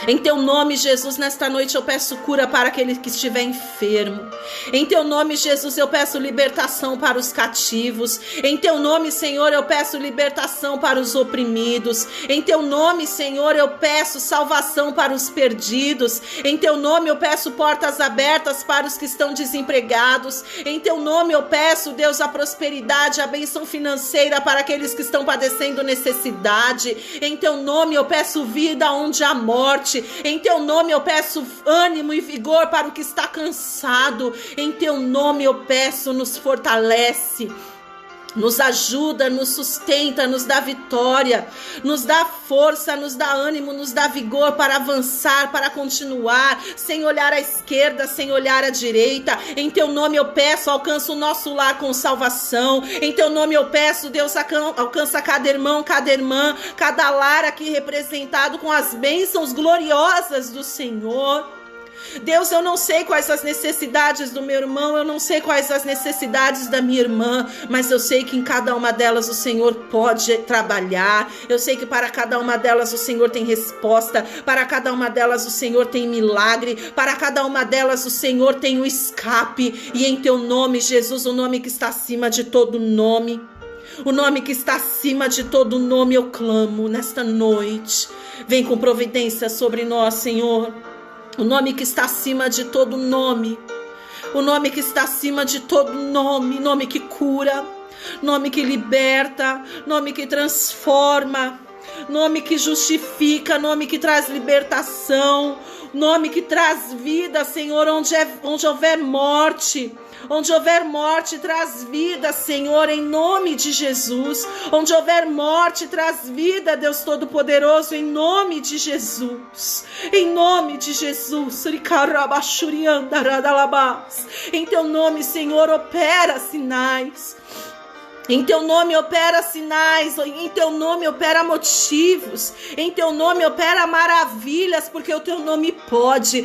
Em teu nome, Jesus, nesta noite eu peço cura para aquele que estiver enfermo. Em teu nome, Jesus, eu peço libertação para os cativos. Em teu nome, Senhor, eu peço libertação para os oprimidos. Em teu nome, Senhor, eu peço salvação para os perdidos. Em teu nome eu peço portas abertas para os que estão desempregados. Em teu nome eu peço, Deus, a prosperidade, a bênção financeira para aqueles que estão padecendo necessidade. Em teu nome eu peço vida onde há morte. Em teu nome eu peço ânimo e vigor para o que está cansado. Em teu nome eu peço, nos fortalece, nos ajuda, nos sustenta, nos dá vitória, nos dá força, nos dá ânimo, nos dá vigor para avançar, para continuar, sem olhar à esquerda, sem olhar à direita. Em teu nome eu peço, alcança o nosso lar com salvação. Em teu nome eu peço, Deus, alcança cada irmão, cada irmã, cada lar aqui representado com as bênçãos gloriosas do Senhor. Deus, eu não sei quais as necessidades do meu irmão, eu não sei quais as necessidades da minha irmã, mas eu sei que em cada uma delas o Senhor pode trabalhar. Eu sei que para cada uma delas o Senhor tem resposta, para cada uma delas o Senhor tem milagre, para cada uma delas o Senhor tem o escape. E em teu nome, Jesus, o nome que está acima de todo nome, o nome que está acima de todo nome, eu clamo nesta noite. Vem com providência sobre nós, Senhor. O nome que está acima de todo nome, o nome que está acima de todo nome, nome que cura, nome que liberta, nome que transforma, nome que justifica, nome que traz libertação, nome que traz vida, Senhor, onde houver morte. Onde houver morte, traz vida, Senhor, em nome de Jesus. Onde houver morte, traz vida, Deus Todo-Poderoso, em nome de Jesus. Em nome de Jesus. Em teu nome, Senhor, opera sinais. Em teu nome opera sinais, em teu nome opera motivos, em teu nome opera maravilhas, porque o teu nome pode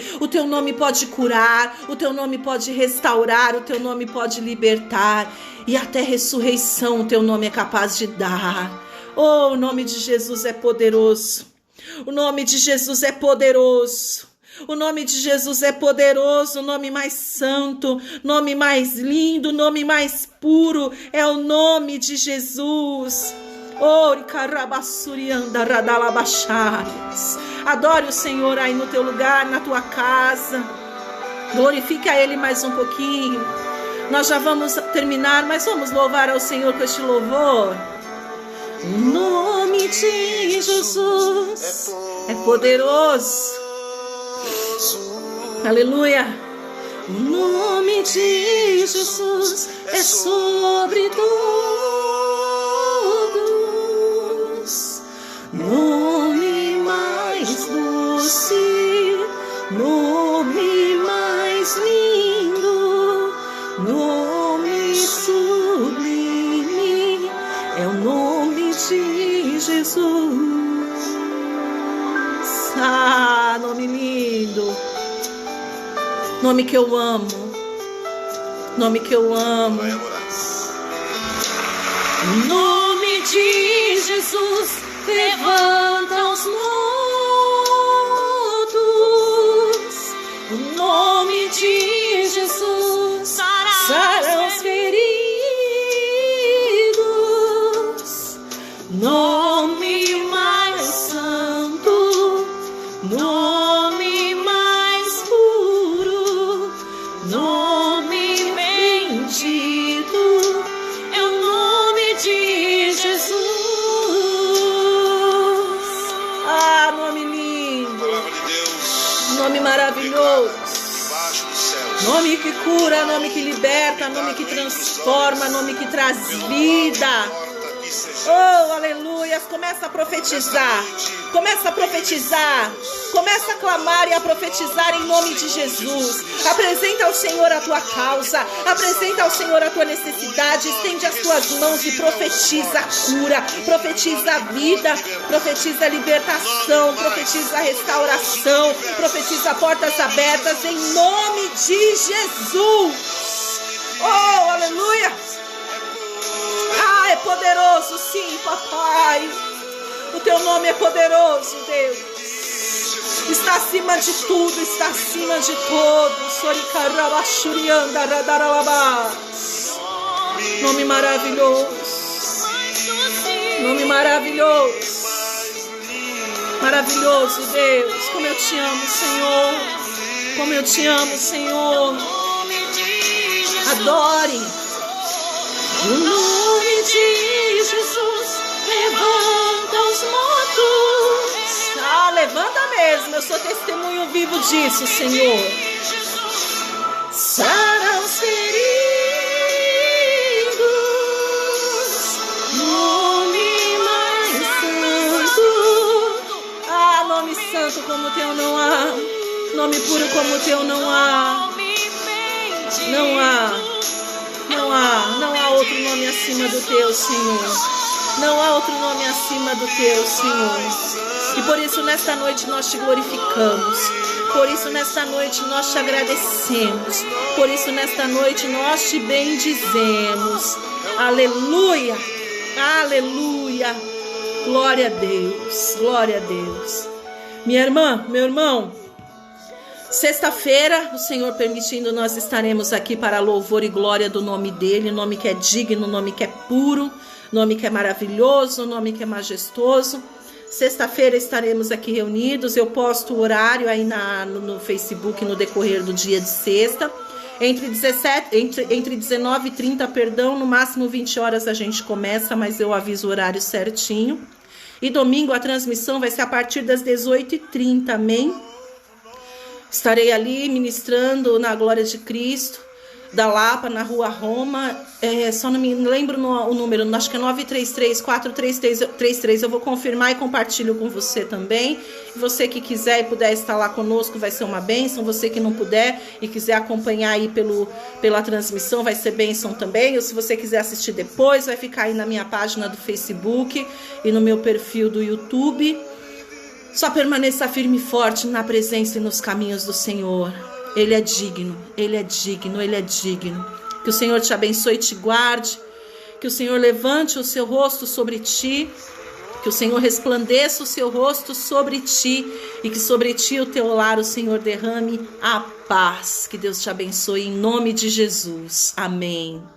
curar, o teu nome pode restaurar, o teu nome pode libertar, e até ressurreição o teu nome é capaz de dar. Oh, o nome de Jesus é poderoso, o nome de Jesus é poderoso. O nome de Jesus é poderoso, o nome mais santo, nome mais lindo, nome mais puro, é o nome de Jesus. Adore o Senhor aí no teu lugar, na tua casa. Glorifique a Ele mais um pouquinho. Nós já vamos terminar, mas vamos louvar ao Senhor com este louvor. O nome de Jesus é poderoso. Aleluia. O nome de Jesus é sobre todos. Nome mais doce, nome mais lindo, nome sublime, é o nome de Jesus. Ah, nome lindo. Nome que eu amo. Nome que eu amo. O nome de Jesus levanta os mortos. O nome de Jesus sara os feridos. Nome mais santo. Nome mais puro. Nome bendito. É o nome de Jesus. Ah, nome lindo. Palavra de Deus. Nome maravilhoso. Nome que cura, nome que liberta, nome que transforma, nome que traz vida. Oh, aleluia. Começa a profetizar. Começa a profetizar. Começa a clamar e a profetizar em nome de Jesus. Apresenta ao Senhor a tua causa. Apresenta ao Senhor a tua necessidade. Estende as tuas mãos e profetiza a cura. Profetiza a vida. Profetiza a libertação. Profetiza a restauração. Profetiza portas abertas em nome de Jesus. Oh, aleluia. Ah, é poderoso, sim, papai. O teu nome é poderoso, Deus. Está acima de tudo, está acima de todos. Nome maravilhoso. Nome maravilhoso. Maravilhoso, Deus. Como eu te amo, Senhor. Como eu te amo, Senhor. Adore. O nome de Jesus levanta os mortos. Ah, levanta mesmo. Eu sou testemunho vivo disso, Senhor. Sara os feridos. Nome mais santo. Ah, nome santo como o teu não há. Nome puro como o teu não há. Não há. Não há outro nome acima do teu, Senhor. Não há outro nome acima do teu, Senhor. E por isso nesta noite nós te glorificamos. Por isso nesta noite nós te agradecemos. Por isso nesta noite nós te bendizemos. Aleluia. Aleluia. Glória a Deus. Glória a Deus. Minha irmã, meu irmão, sexta-feira, o Senhor permitindo, nós estaremos aqui para louvor e glória do nome dele, nome que é digno, nome que é puro, nome que é maravilhoso, nome que é majestoso. Sexta-feira estaremos aqui reunidos. Eu posto o horário aí no Facebook no decorrer do dia de sexta. Entre 19h30, perdão, no máximo 20 horas a gente começa, mas eu aviso o horário certinho. E domingo a transmissão vai ser a partir das 18h30, amém? Estarei ali ministrando na Glória de Cristo, da Lapa, na Rua Roma. Só não me lembro o número, acho que é 933-43333. Eu vou confirmar e compartilho com você também. Você que quiser e puder estar lá conosco, vai ser uma bênção. Você que não puder e quiser acompanhar aí pela transmissão, vai ser bênção também. Ou se você quiser assistir depois, vai ficar aí na minha página do Facebook e no meu perfil do YouTube. Só permaneça firme e forte na presença e nos caminhos do Senhor. Ele é digno, Ele é digno, Ele é digno. Que o Senhor te abençoe e te guarde. Que o Senhor levante o seu rosto sobre ti. Que o Senhor resplandeça o seu rosto sobre ti. E que sobre ti, o teu lar, o Senhor derrame a paz. Que Deus te abençoe em nome de Jesus. Amém.